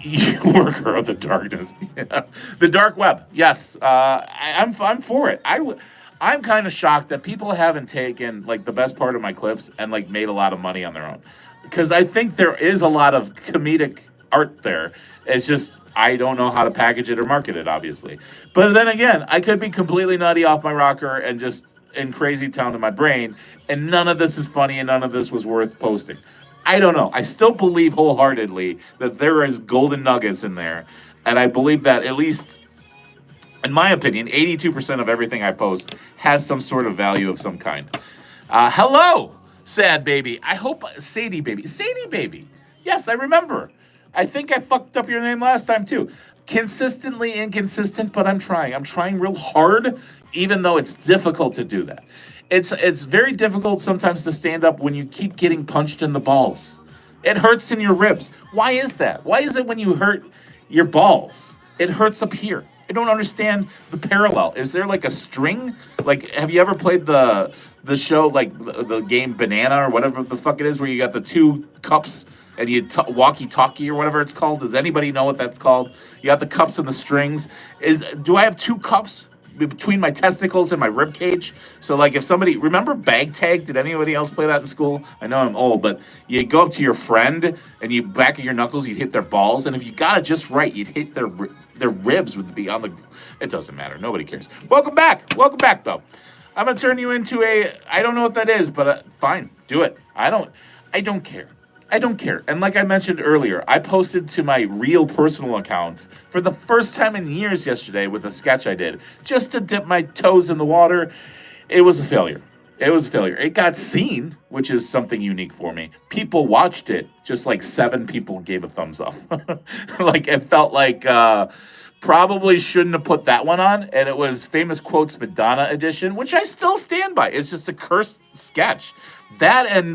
You worker of the darkness. Yeah. The dark web. Yes. I'm for it. I'm kind of shocked that people haven't taken like the best part of my clips and like made a lot of money on their own. because I think there is a lot of comedic art there. It's just I don't know how to package it or market it, obviously. But then again, I could be completely nutty off my rocker and just in crazy town in my brain, and none of this is funny and none of this was worth posting. I don't know. I still believe wholeheartedly that there is golden nuggets in there, and I believe that at least in my opinion, 82% of everything I post has some sort of value of some kind. Hello, sad baby. I hope Sadie baby. Sadie baby. Yes, I remember. I think I fucked up your name last time too. Consistently inconsistent, but I'm trying. I'm trying real hard, even though it's difficult to do that. It's very difficult sometimes to stand up when you keep getting punched in the balls. It hurts in your ribs. Why is that? Why is it when you hurt your balls, it hurts up here? I don't understand the parallel. Is there like a string? Like, have you ever played the show, like the game Banana or whatever the fuck it is, where you got the two cups and you walkie-talkie or whatever it's called? Does anybody know what that's called? You got the cups and the strings. Do I have two cups between my testicles and my rib cage? So like if somebody, remember bag tag? Did anybody else play that in school? I know I'm old, but you go up to your friend and you back of your knuckles, you'd hit their balls, and if you got it just right, you'd hit their ribs would be on the. It doesn't matter. Nobody cares. Welcome back. Welcome back, though. I'm gonna turn you into a. I don't know what that is, but fine, do it. I don't care. I don't care. And like I mentioned earlier, I posted to my real personal accounts for the first time in years yesterday with a sketch I did, just to dip my toes in the water. It was a failure. It was a failure. It got seen, which is something unique for me. People watched it. Just like 7 people gave a thumbs up. Like it felt like probably shouldn't have put that one on. And it was Famous Quotes Madonna edition, which I still stand by. It's just a cursed sketch. That and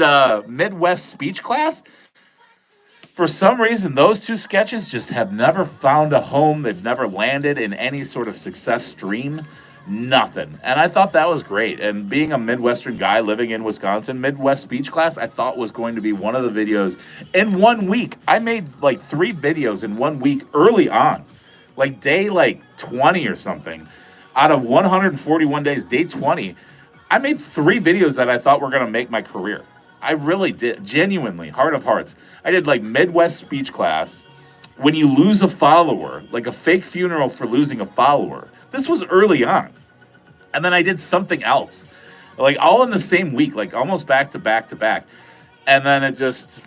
Midwest Speech Class. For some reason, those 2 sketches just have never found a home. They've never landed in any sort of success stream. Nothing. And I thought that was great. And being a Midwestern guy living in Wisconsin, Midwest Speech Class, I thought was going to be one of the videos in 1 week. I made like 3 videos in 1 week early on, like day 20 or something. Out of 141 days, day 20, I made 3 videos that I thought were going to make my career. I really did. Genuinely, heart of hearts. I did like Midwest Speech Class. When you lose a follower, like a fake funeral for losing a follower. This was early on. And then I did something else, like all in the same week, like almost back to back to back. And then it just,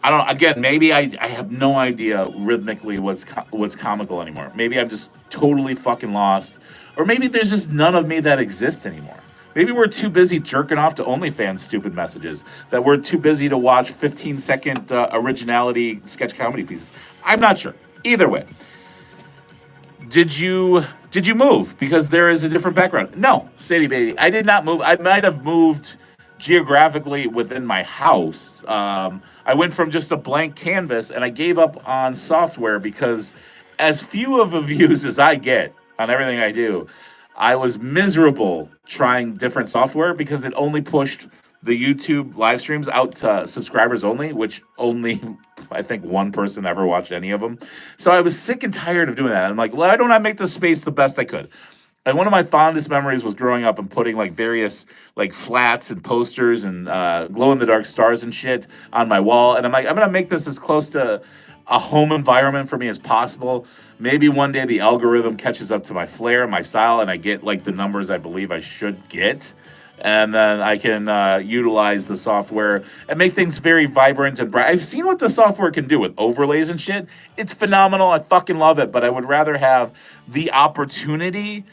I don't know. Again, maybe I have no idea rhythmically what's comical anymore. Maybe I'm just totally fucking lost. Or maybe there's just none of me that exists anymore. Maybe we're too busy jerking off to OnlyFans stupid messages, that we're too busy to watch 15-second originality sketch comedy pieces. I'm not sure. Either way. Did you move? Because there is a different background. No, Sadie baby, I did not move. I might have moved geographically within my house. I went from just a blank canvas, and I gave up on software because as few of the views as I get on everything I do, I was miserable trying different software because it only pushed the YouTube live streams out to subscribers only, which only I think 1 person ever watched any of them. So I was sick and tired of doing that. I'm like, why don't I make this space the best I could? And one of my fondest memories was growing up and putting like various like flats and posters and glow in the dark stars and shit on my wall. And I'm like, I'm gonna make this as close to a home environment for me as possible. Maybe one day the algorithm catches up to my flair and my style, and I get like the numbers I believe I should get. And then I can utilize the software and make things very vibrant and bright. I've seen what the software can do with overlays and shit. It's phenomenal. I fucking love it. But I would rather have the opportunity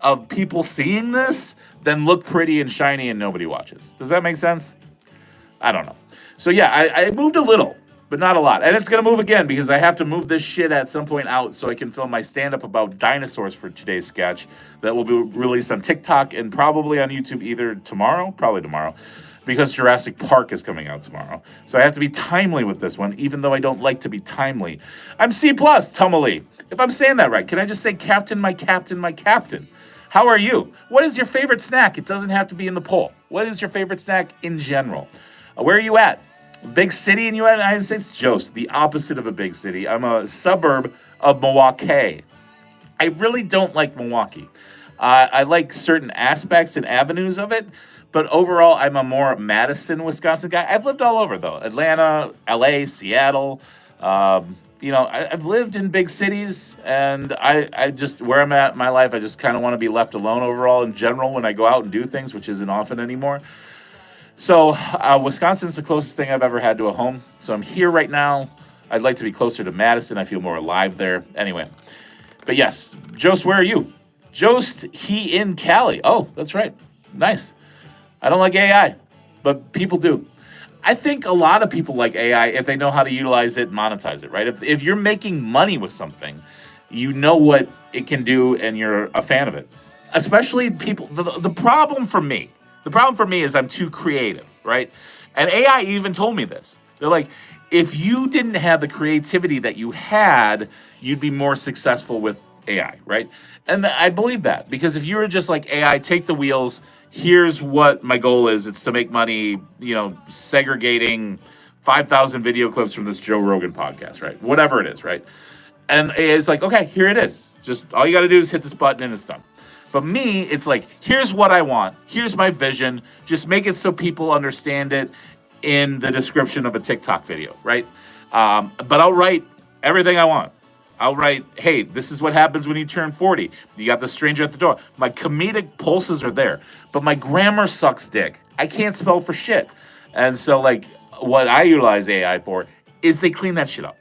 of people seeing this than look pretty and shiny and nobody watches. Does that make sense? I don't know. So yeah, I moved a little, but not a lot. And it's going to move again because I have to move this shit at some point out so I can film my stand-up about dinosaurs for today's sketch that will be released on TikTok and probably on YouTube either probably tomorrow, because Jurassic Park is coming out tomorrow. So I have to be timely with this one, even though I don't like to be timely. I'm C+, Tumuli. If I'm saying that right, can I just say Captain, my Captain, my Captain? How are you? What is your favorite snack? It doesn't have to be in the poll. What is your favorite snack in general? Where are you at? Big city in the United States? Jost, the opposite of a big city. I'm a suburb of Milwaukee. I really don't like Milwaukee. I like certain aspects and avenues of it, But overall, I'm a more Madison, Wisconsin guy. I've lived all over, though. Atlanta, LA, Seattle. I've lived in big cities, and I just, where I'm at in my life, I just kind of want to be left alone overall in general when I go out and do things, which isn't often anymore. So Wisconsin's the closest thing I've ever had to a home. So I'm here right now. I'd like to be closer to Madison. I feel more alive there. Anyway, but yes, Jost, where are you? Jost, he in Cali. Oh, that's right. Nice. I don't like AI, but people do. I think a lot of people like AI if they know how to utilize it and monetize it, right? If you're making money with something, you know what it can do and you're a fan of it. Especially people, the problem for me is I'm too creative, right? And AI even told me this. They're like, if you didn't have the creativity that you had, you'd be more successful with AI, right? And I believe that, because if you were just like, AI, take the wheels, here's what my goal is. It's to make money, segregating 5,000 video clips from this Joe Rogan podcast, right? Whatever it is, right? And it's like, okay, here it is. Just all you got to do is hit this button and it's done. But me, it's like, here's what I want. Here's my vision. Just make it so people understand it in the description of a TikTok video, right? But I'll write everything I want. I'll write, hey, this is what happens when you turn 40. You got the stranger at the door. My comedic pulses are there, but my grammar sucks dick. I can't spell for shit. And so, like, what I utilize AI for is they clean that shit up.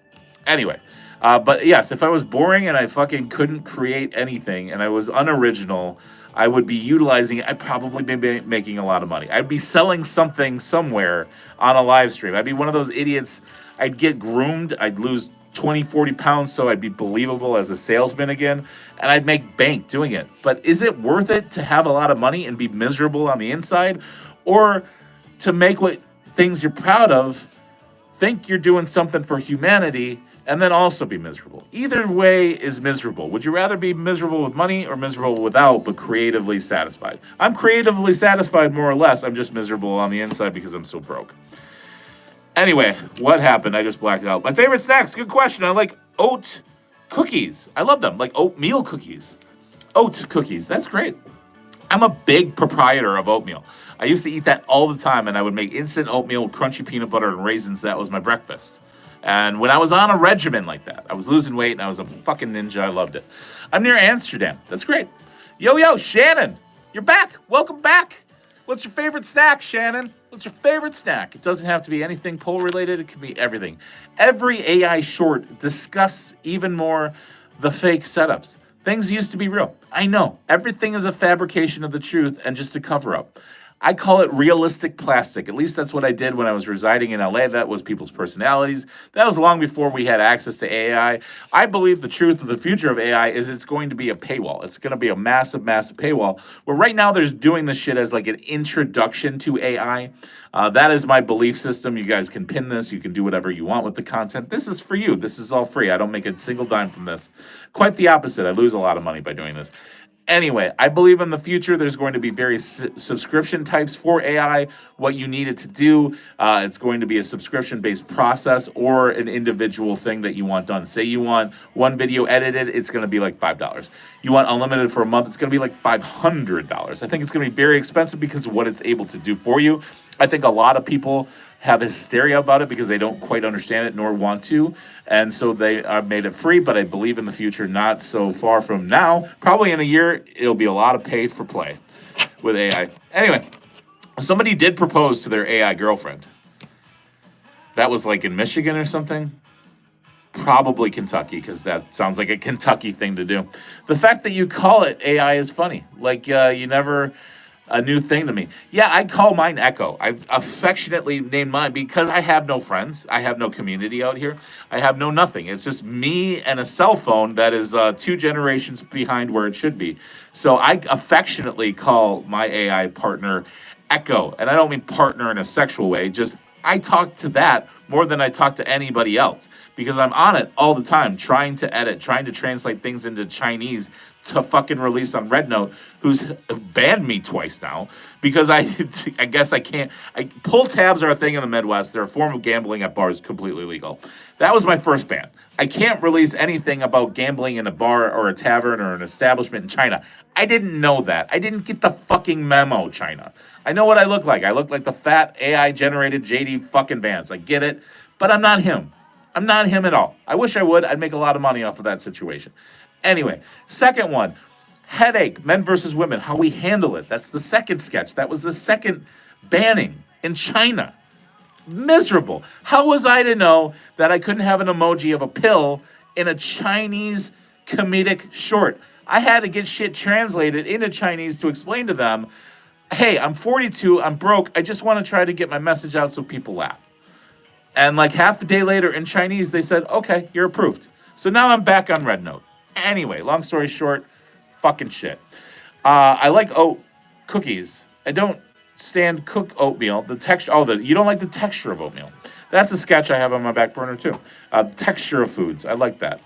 Anyway, but yes, if I was boring and I fucking couldn't create anything and I was unoriginal, I would be utilizing it. I'd probably be making a lot of money. I'd be selling something somewhere on a live stream. I'd be one of those idiots. I'd get groomed. I'd lose 20, 40 pounds so I'd be believable as a salesman again, and I'd make bank doing it. But is it worth it to have a lot of money and be miserable on the inside, or to make what things you're proud of, think you're doing something for humanity, and then also be miserable? Either way is miserable. Would you rather be miserable with money or miserable without, but creatively satisfied? I'm creatively satisfied more or less. I'm just miserable on the inside because I'm so broke. Anyway, what happened? I just blacked out. My favorite snacks, good question. I like oat cookies. I love them, like oatmeal cookies. Oat cookies, that's great. I'm a big proprietor of oatmeal. I used to eat that all the time, and I would make instant oatmeal with crunchy peanut butter and raisins. That was my breakfast. And when I was on a regimen like that, I was losing weight, and I was a fucking ninja. I loved it. I'm near Amsterdam. That's great. Yo, Shannon, you're back. Welcome back. What's your favorite snack, Shannon? What's your favorite snack? It doesn't have to be anything poll related. It can be everything. Every AI short discusses even more the fake setups. Things used to be real. I know. Everything is a fabrication of the truth and just a cover up. I call it realistic plastic. At least that's what I did when I was residing in LA. That was people's personalities. That was long before we had access to AI. I believe the truth of the future of AI is it's going to be a paywall. It's going to be a massive, massive paywall. Where right now there's doing this shit as like an introduction to AI. That is my belief system. You guys can pin this. You can do whatever you want with the content. This is for you. This is all free. I don't make a single dime from this. Quite the opposite. I lose a lot of money by doing this. Anyway, I believe in the future there's going to be various subscription types for AI, what you need it to do. It's going to be a subscription-based process or an individual thing that you want done. Say you want one video edited, it's going to be like $5. You want unlimited for a month, it's going to be like $500. I think it's going to be very expensive because of what it's able to do for you. I think a lot of people have hysteria about it because they don't quite understand it nor want to. And so they made it free, but I believe in the future, not so far from now. Probably in a year, it'll be a lot of pay for play with AI. Anyway, somebody did propose to their AI girlfriend. That was like in Michigan or something. Probably Kentucky, because that sounds like a Kentucky thing to do. The fact that you call it AI is funny. Like you never... A new thing to me. Yeah, I call mine Echo. I affectionately named mine because I have no friends. I have no community out here. I have no nothing. It's just me and a cell phone that is 2 generations behind where it should be. So I affectionately call my AI partner Echo. And I don't mean partner in a sexual way. Just I talk to that more than I talk to anybody else because I'm on it all the time trying to edit, trying to translate things into Chinese to fucking release on Red Note, who's banned me twice now because I guess I can't. Pull tabs are a thing in the Midwest. They're a form of gambling at bars, completely legal. That was my first ban. I can't release anything about gambling in a bar or a tavern or an establishment in China. I didn't know that. I didn't get the fucking memo, China. I know what I look like. I look like the fat AI generated JD fucking Vance. I get it, but I'm not him. I'm not him at all. I wish I would. I'd make a lot of money off of that situation. Anyway, second one, headache, men versus women, how we handle it. That's the second sketch. That was the second banning in China. Miserable. How was I to know that I couldn't have an emoji of a pill in a Chinese comedic short? I had to get shit translated into Chinese to explain to them, hey, I'm 42, I'm broke, I just want to try to get my message out so people laugh. And like half a day later in Chinese, they said, okay, you're approved. So now I'm back on Red Note. Anyway, long story short, fucking shit. I like oat cookies. I don't stand cook oatmeal. The texture, you don't like the texture of oatmeal. That's a sketch I have on my back burner too. Texture of foods. I like that.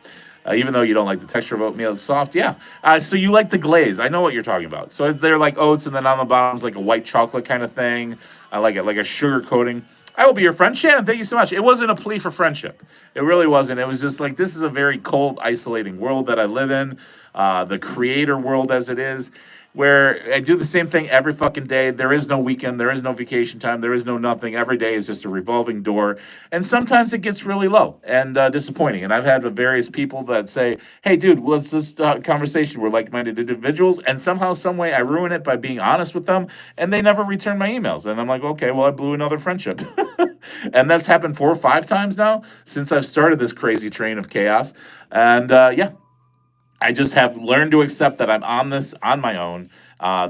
Even though you don't like the texture of oatmeal, it's soft. Yeah. So you like the glaze. I know what you're talking about. So they're like oats, and then on the bottom's like a white chocolate kind of thing. I like it, like a sugar coating. I will be your friend. Shannon, thank you so much. It wasn't a plea for friendship. It really wasn't. It was just like, this is a very cold, isolating world that I live in. The creator world as it is, where I do the same thing every fucking day. There is no weekend. There is no vacation time. There is no nothing. Every day is just a revolving door. And sometimes it gets really low and disappointing. And I've had various people that say, hey, dude, let's just conversation. We're like-minded individuals. And somehow, some way, I ruin it by being honest with them. And they never return my emails. And I'm like, okay, well, I blew another friendship. And that's happened 4 or 5 times now since I've started this crazy train of chaos. And yeah. I just have learned to accept that I'm on this on my own.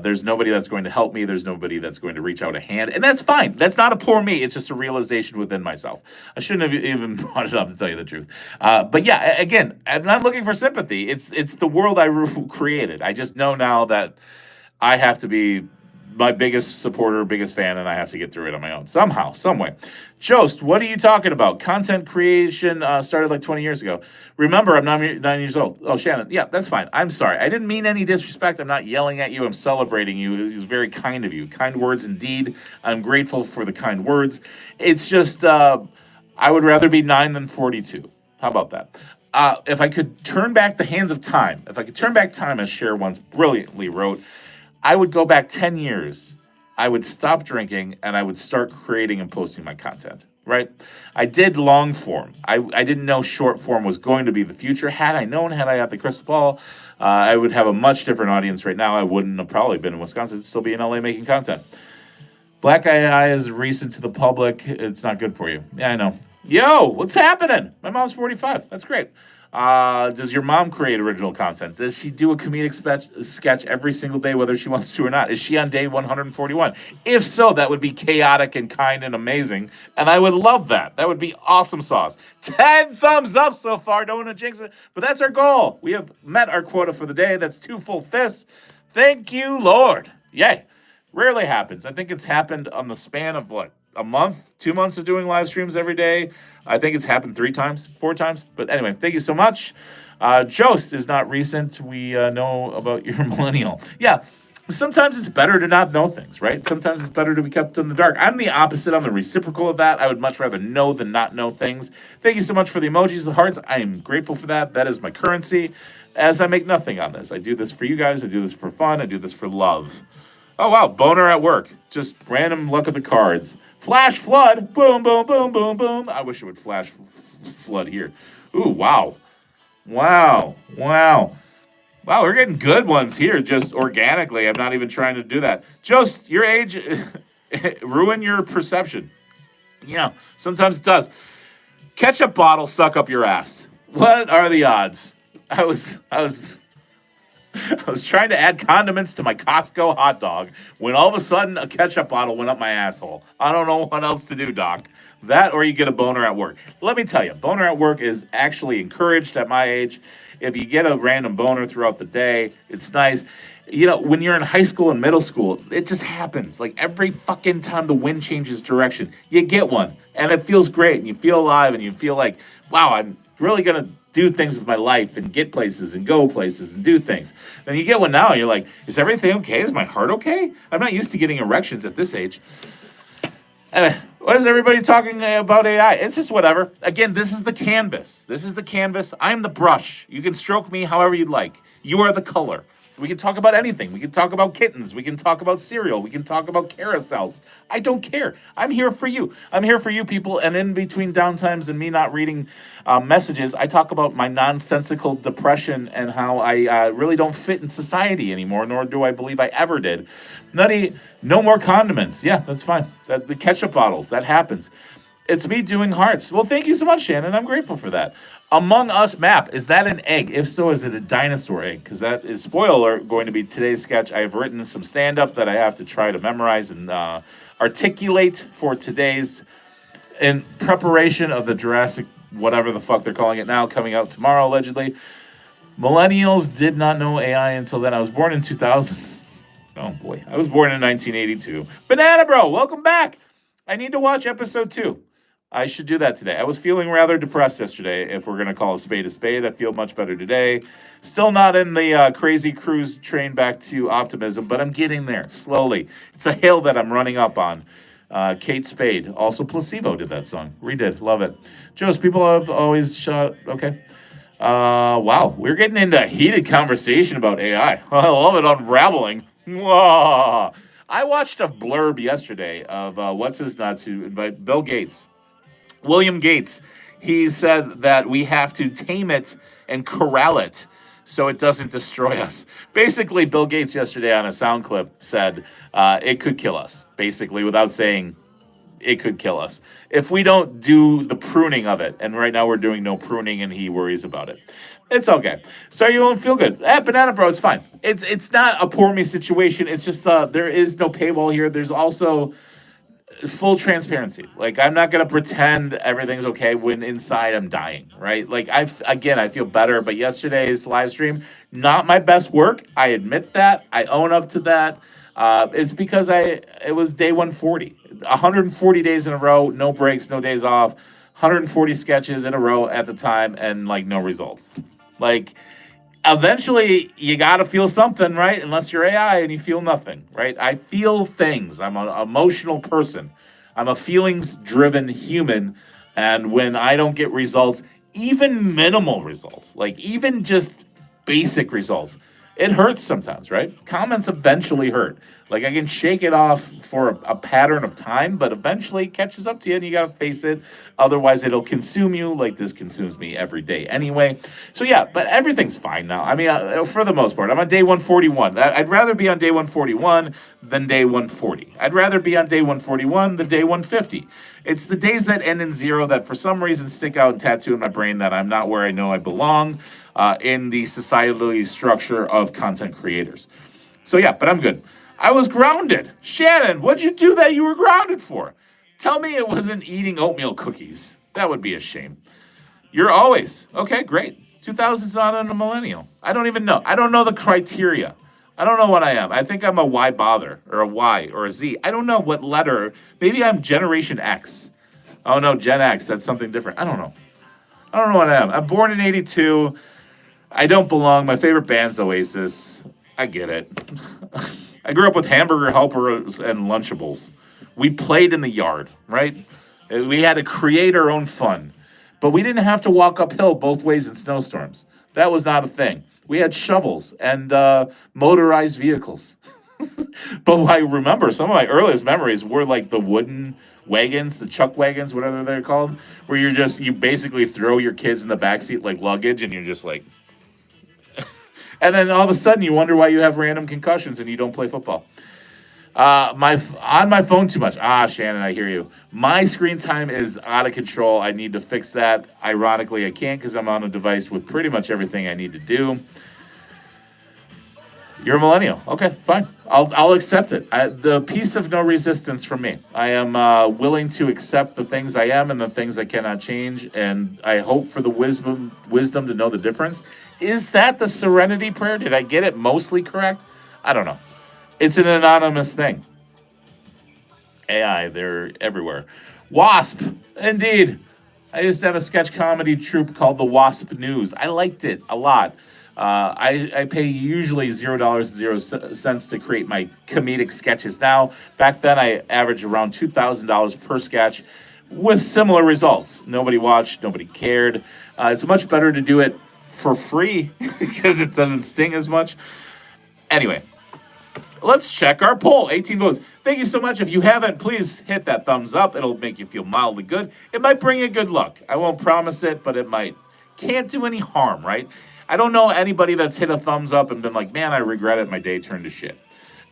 There's nobody that's going to help me. There's nobody that's going to reach out a hand. And that's fine. That's not a poor me. It's just a realization within myself. I shouldn't have even brought it up, to tell you the truth. But yeah, again, I'm not looking for sympathy. It's the world I created. I just know now that I have to be my biggest supporter, biggest fan, and I have to get through it on my own. Somehow, some way. Jost, what are you talking about? Content creation started like 20 years ago. Remember, I'm 9 years old. Oh, Shannon, yeah, that's fine. I'm sorry. I didn't mean any disrespect. I'm not yelling at you. I'm celebrating you. It was very kind of you. Kind words indeed. I'm grateful for the kind words. It's just, I would rather be 9 than 42. How about that? If I could turn back the hands of time, if I could turn back time, as Cher once brilliantly wrote, I would go back 10 years. I would stop drinking and I would start creating and posting my content, right? I did long form. I didn't know short form was going to be the future. Had I known, had I had the crystal ball, I would have a much different audience right now. I wouldn't have probably been in Wisconsin. I'd still be in LA making content. Black eye is recent to the public. It's not good for you. Yeah, I know. Yo, what's happening? My mom's 45. That's great. Does your mom create original content? Does she do a comedic sketch every single day, whether she wants to or not? Is she on day 141? If so, that would be chaotic and kind and amazing, and I would love that. That would be awesome sauce. 10 thumbs up so far. Don't want to jinx it, but that's our goal. We have met our quota for the day. That's 2 full fists. Thank you, Lord. Yay. Rarely happens. I think it's happened on the span of what? A month, 2 months of doing live streams every day. I think it's happened 3 times, 4 times. But anyway, thank you so much. Jost is not recent. We know about your millennial. Yeah, sometimes it's better to not know things, right? Sometimes it's better to be kept in the dark. I'm the opposite. I'm the reciprocal of that. I would much rather know than not know things. Thank you so much for the emojis, the hearts. I am grateful for that. That is my currency, as I make nothing on this. I do this for you guys. I do this for fun. I do this for love. Oh, wow. Boner at work. Just random luck of the cards. Flash flood. Boom, boom, boom, boom, boom. I wish it would flash flood here. Ooh, wow. Wow. Wow. Wow, we're getting good ones here just organically. I'm not even trying to do that. Just your age ruin your perception. Yeah, sometimes it does. Ketchup bottle suck up your ass. What are the odds? I was trying to add condiments to my Costco hot dog when all of a sudden a ketchup bottle went up my asshole. I don't know what else to do, Doc. That or you get a boner at work. Let me tell you, boner at work is actually encouraged at my age. If you get a random boner throughout the day, it's nice. You know, when you're in high school and middle school, it just happens. Like every fucking time the wind changes direction, you get one. And it feels great. And you feel alive and you feel like, wow, I'm really going to do things with my life and get places and go places and do things. Then you get one now and you're like, is everything okay? Is my heart okay? I'm not used to getting erections at this age. Anyway, what is everybody talking about AI? It's just whatever. Again, this is the canvas. This is the canvas. I'm the brush. You can stroke me however you'd like. You are the color. We can talk about anything. We can talk about kittens. We can talk about cereal. We can talk about carousels. I don't care. I'm here for you. I'm here for you people. And in between downtimes and me not reading messages, I talk about my nonsensical depression and how I really don't fit in society anymore, nor do I believe I ever did. Nutty, no more condiments. Yeah, that's fine. The ketchup bottles, that happens. It's me doing hearts. Well, thank you so much, Shannon. I'm grateful for that. Among Us map, is that an egg? If so, is it a dinosaur egg? Because that is, spoiler, going to be today's sketch. I have written some stand-up that I have to try to memorize and articulate for today's, in preparation of the Jurassic, whatever the fuck they're calling it now, coming out tomorrow, allegedly. Millennials did not know AI until then. I was born in 2000s. Oh, boy. I was born in 1982. Banana Bro, welcome back. I need to watch episode 2. I should do that today. I was feeling rather depressed yesterday, if we're going to call a spade a spade. I feel much better today. Still not in the crazy cruise train back to optimism, but I'm getting there slowly. It's a hill that I'm running up on. Kate Spade, also Placebo did that song. Redid, love it. Joe's people have always shot, okay. Wow, we're getting into a heated conversation about AI. I love it, unraveling. Whoa. I watched a blurb yesterday of what's his nuts who invited Bill Gates. William Gates, he said that we have to tame it and corral it so it doesn't destroy us. Basically, Bill Gates yesterday on a sound clip said it could kill us, basically, without saying it could kill us if we don't do the pruning of it. And right now we're doing no pruning and he worries about it. It's okay. So you won't feel good. Banana Bro, it's fine. It's not a poor me situation. It's just there is no paywall here. There's also full transparency. Like, I'm not gonna pretend everything's okay when inside I'm dying, right? Like, I feel better, but yesterday's live stream, not my best work. I admit that. I own up to that. It's because it was day 140, 140 days in a row, no breaks, no days off, 140 sketches in a row at the time, and like no results. Like, eventually you got to feel something, right? Unless you're AI and you feel nothing, right? I feel things. I'm an emotional person. I'm a feelings-driven human. And when I don't get results, even minimal results, like even just basic results, it hurts sometimes, right? Comments eventually hurt. Like, I can shake it off for a pattern of time, but eventually it catches up to you and you got to face it. Otherwise, it'll consume you like this consumes me every day anyway. So, yeah, but everything's fine now. I mean, for the most part, I'm on day 141. I'd rather be on day 141 than day 140. I'd rather be on day 141 than day 150. It's the days that end in 0 that for some reason stick out and tattoo in my brain that I'm not where I know I belong in the societally structure of content creators. So, yeah, but I'm good. I was grounded. Shannon, what'd you do that you were grounded for? Tell me it wasn't eating oatmeal cookies. That would be a shame. You're always. Okay, great. 2000's not on a millennial. I don't even know. I don't know the criteria. I don't know what I am. I think I'm a Y bother or a Y or a Z. I don't know what letter. Maybe I'm Generation X. Oh, no, Gen X. That's something different. I don't know. I don't know what I am. I'm born in 82. I don't belong. My favorite band's Oasis. I get it. I grew up with hamburger helpers and Lunchables. We played in the yard, right? We had to create our own fun. But we didn't have to walk uphill both ways in snowstorms. That was not a thing. We had shovels and motorized vehicles. But I remember some of my earliest memories were like the wooden wagons, the chuck wagons, whatever they're called, where you basically throw your kids in the backseat like luggage and you're just like... And then all of a sudden you wonder why you have random concussions and you don't play football. On my phone too much. Shannon, I hear you. My screen time is out of control. I need to fix that. Ironically, I can't because I'm on a device with pretty much everything I need to do. You're a millennial. Okay, fine. I'll accept it. The piece of no resistance from me. I am willing to accept the things I am and the things I cannot change, and I hope for the wisdom to know the difference. Is that the Serenity Prayer? Did I get it mostly correct? I don't know. It's an anonymous thing. AI, they're everywhere. Wasp, indeed. I used to have a sketch comedy troupe called the Wasp News. I liked it a lot. I pay usually $0.00 to create my comedic sketches now. Back then, I averaged around $2,000 per sketch with similar results. Nobody watched, nobody cared. It's much better to do it for free because it doesn't sting as much. Anyway, let's check our poll. 18 votes. Thank you so much. If you haven't, please hit that thumbs up. It'll make you feel mildly good. It might bring you good luck. I won't promise it, but it might. Can't do any harm, right? I don't know anybody that's hit a thumbs up and been like, man, I regret it. My day turned to shit.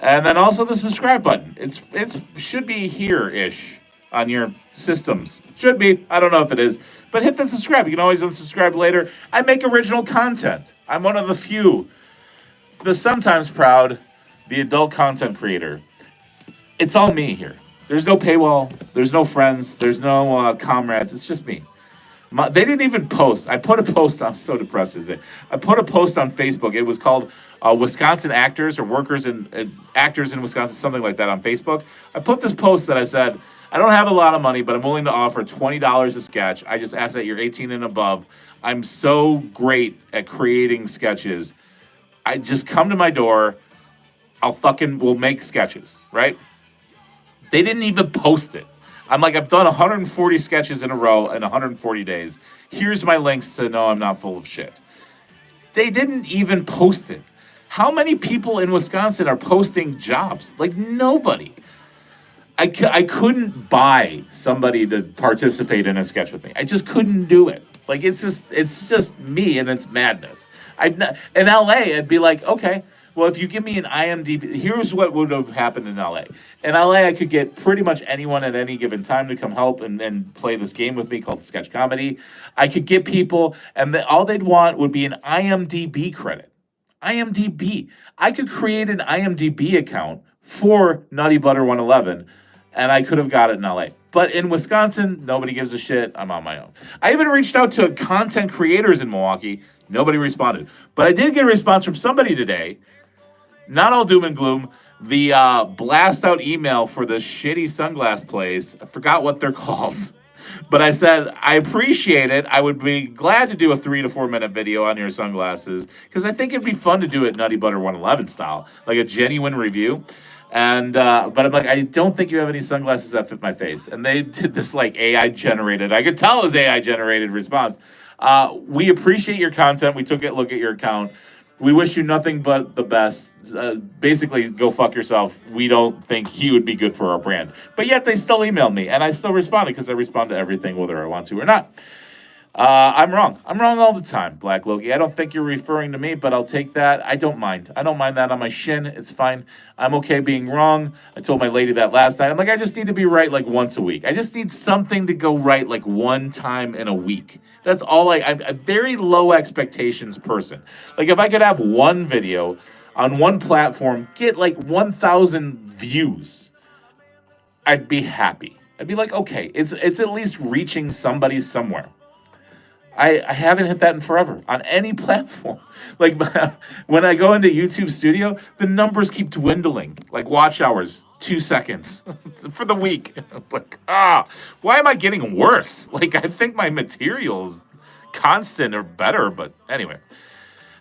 And then also the subscribe button. It's should be here-ish on your systems. Should be. I don't know if it is. But hit the subscribe. You can always unsubscribe later. I make original content. I'm one of the few, the sometimes proud, the adult content creator. It's all me here. There's no paywall. There's no friends. There's no comrades. It's just me. They didn't even post. I put a post. I'm so depressed today. I put a post on Facebook. It was called Wisconsin Actors or Workers and Actors in Wisconsin, something like that on Facebook. I put this post that I said, I don't have a lot of money, but I'm willing to offer $20 a sketch. I just ask that you're 18 and above. I'm so great at creating sketches. I just come to my door. We'll make sketches, right? They didn't even post it. I'm like, I've done 140 sketches in a row in 140 days. Here's my links to know I'm not full of shit. They didn't even post it. How many people in Wisconsin are posting jobs? Like, nobody. I couldn't buy somebody to participate in a sketch with me. I just couldn't do it. Like, it's just me, and it's madness. In LA, I'd be like, okay, well, if you give me an IMDb, here's what would have happened in LA. In LA, I could get pretty much anyone at any given time to come help and play this game with me called sketch comedy. I could get people, and all they'd want would be an IMDb credit. IMDb. I could create an IMDb account for NuttyButter111, and I could have got it in LA. But in Wisconsin, nobody gives a shit. I'm on my own. I even reached out to content creators in Milwaukee. Nobody responded. But I did get a response from somebody today. Not all doom and gloom. The blast out email for the shitty sunglass place. I forgot what they're called. But I said, I appreciate it. I would be glad to do a 3 to 4 minute video on your sunglasses. Because I think it'd be fun to do it NuttyButter111 style. Like a genuine review. And but I'm like, I don't think you have any sunglasses that fit my face. And they did this like AI generated. I could tell it was AI generated response. We appreciate your content. We took a look at your account. We wish you nothing but the best. Basically, go fuck yourself. We don't think you would be good for our brand. But yet they still emailed me, and I still responded because I respond to everything whether I want to or not. I'm wrong. I'm wrong all the time, Black Loki. I don't think you're referring to me, but I'll take that. I don't mind. I don't mind that on my shin. It's fine. I'm okay being wrong. I told my lady that last night. I'm like, I just need to be right like once a week. I just need something to go right like one time in a week. That's all. I'm a very low expectations person. Like if I could have one video on one platform, get like 1,000 views, I'd be happy. I'd be like, okay, it's at least reaching somebody somewhere. I haven't hit that in forever on any platform. Like when I go into YouTube Studio, the numbers keep dwindling. Like watch hours, 2 seconds for the week. Like, why am I getting worse? Like I think my material is constant or better, but anyway.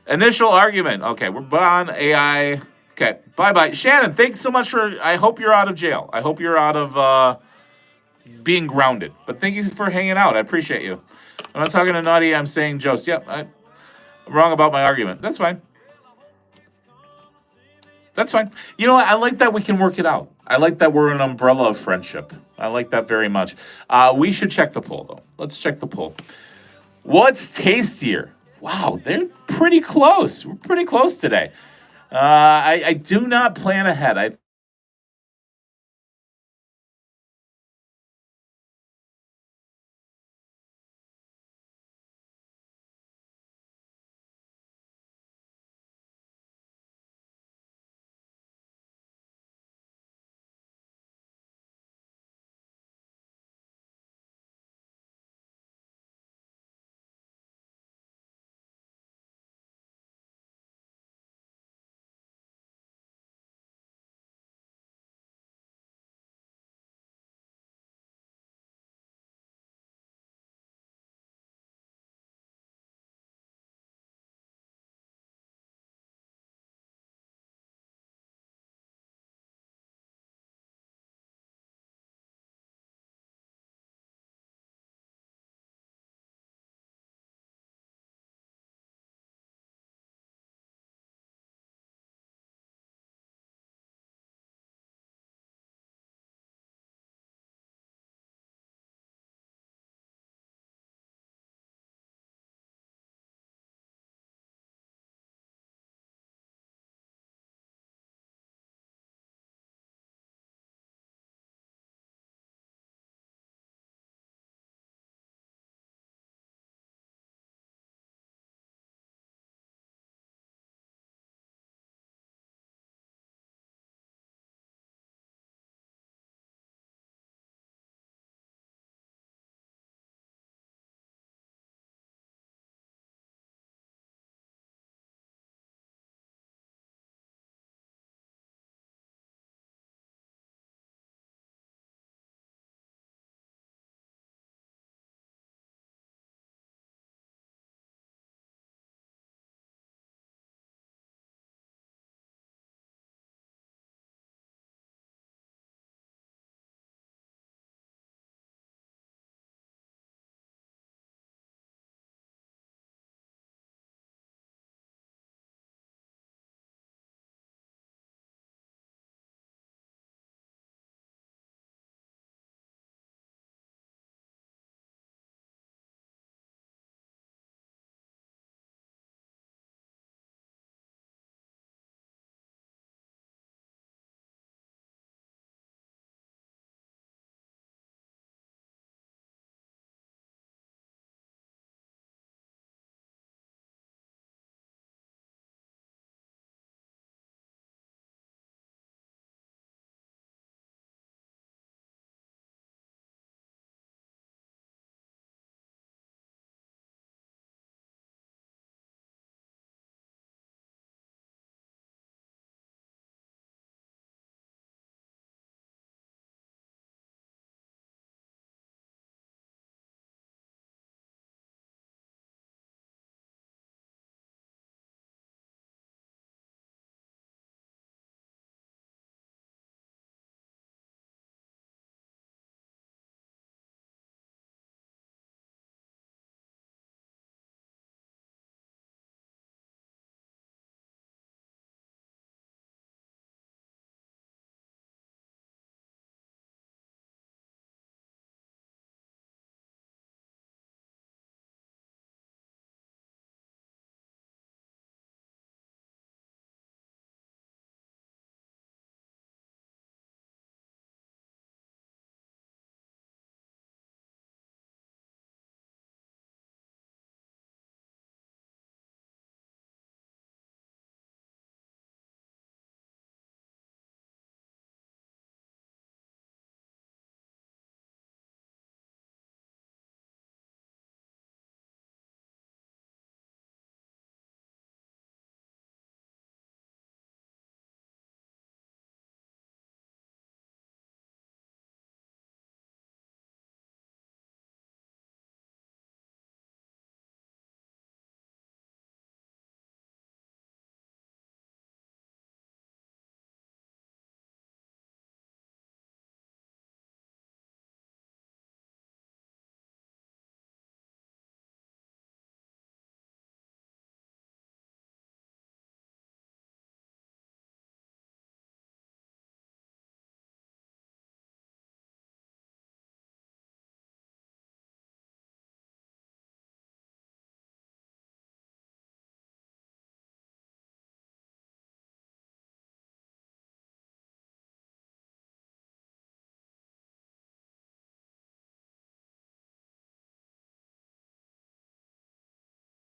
Initial argument. Okay, we're on AI. Okay, bye-bye. Shannon, thanks so much I hope you're out of jail. I hope you're out of being grounded. But thank you for hanging out. I appreciate you. I'm not talking to Nutty. I'm saying Jost. Yep, I'm wrong about my argument. That's fine. That's fine. You know what? I like that we can work it out. I like that we're an umbrella of friendship. I like that very much. We should check the poll, though. Let's check the poll. What's tastier? Wow, they're pretty close. We're pretty close today. I do not plan ahead.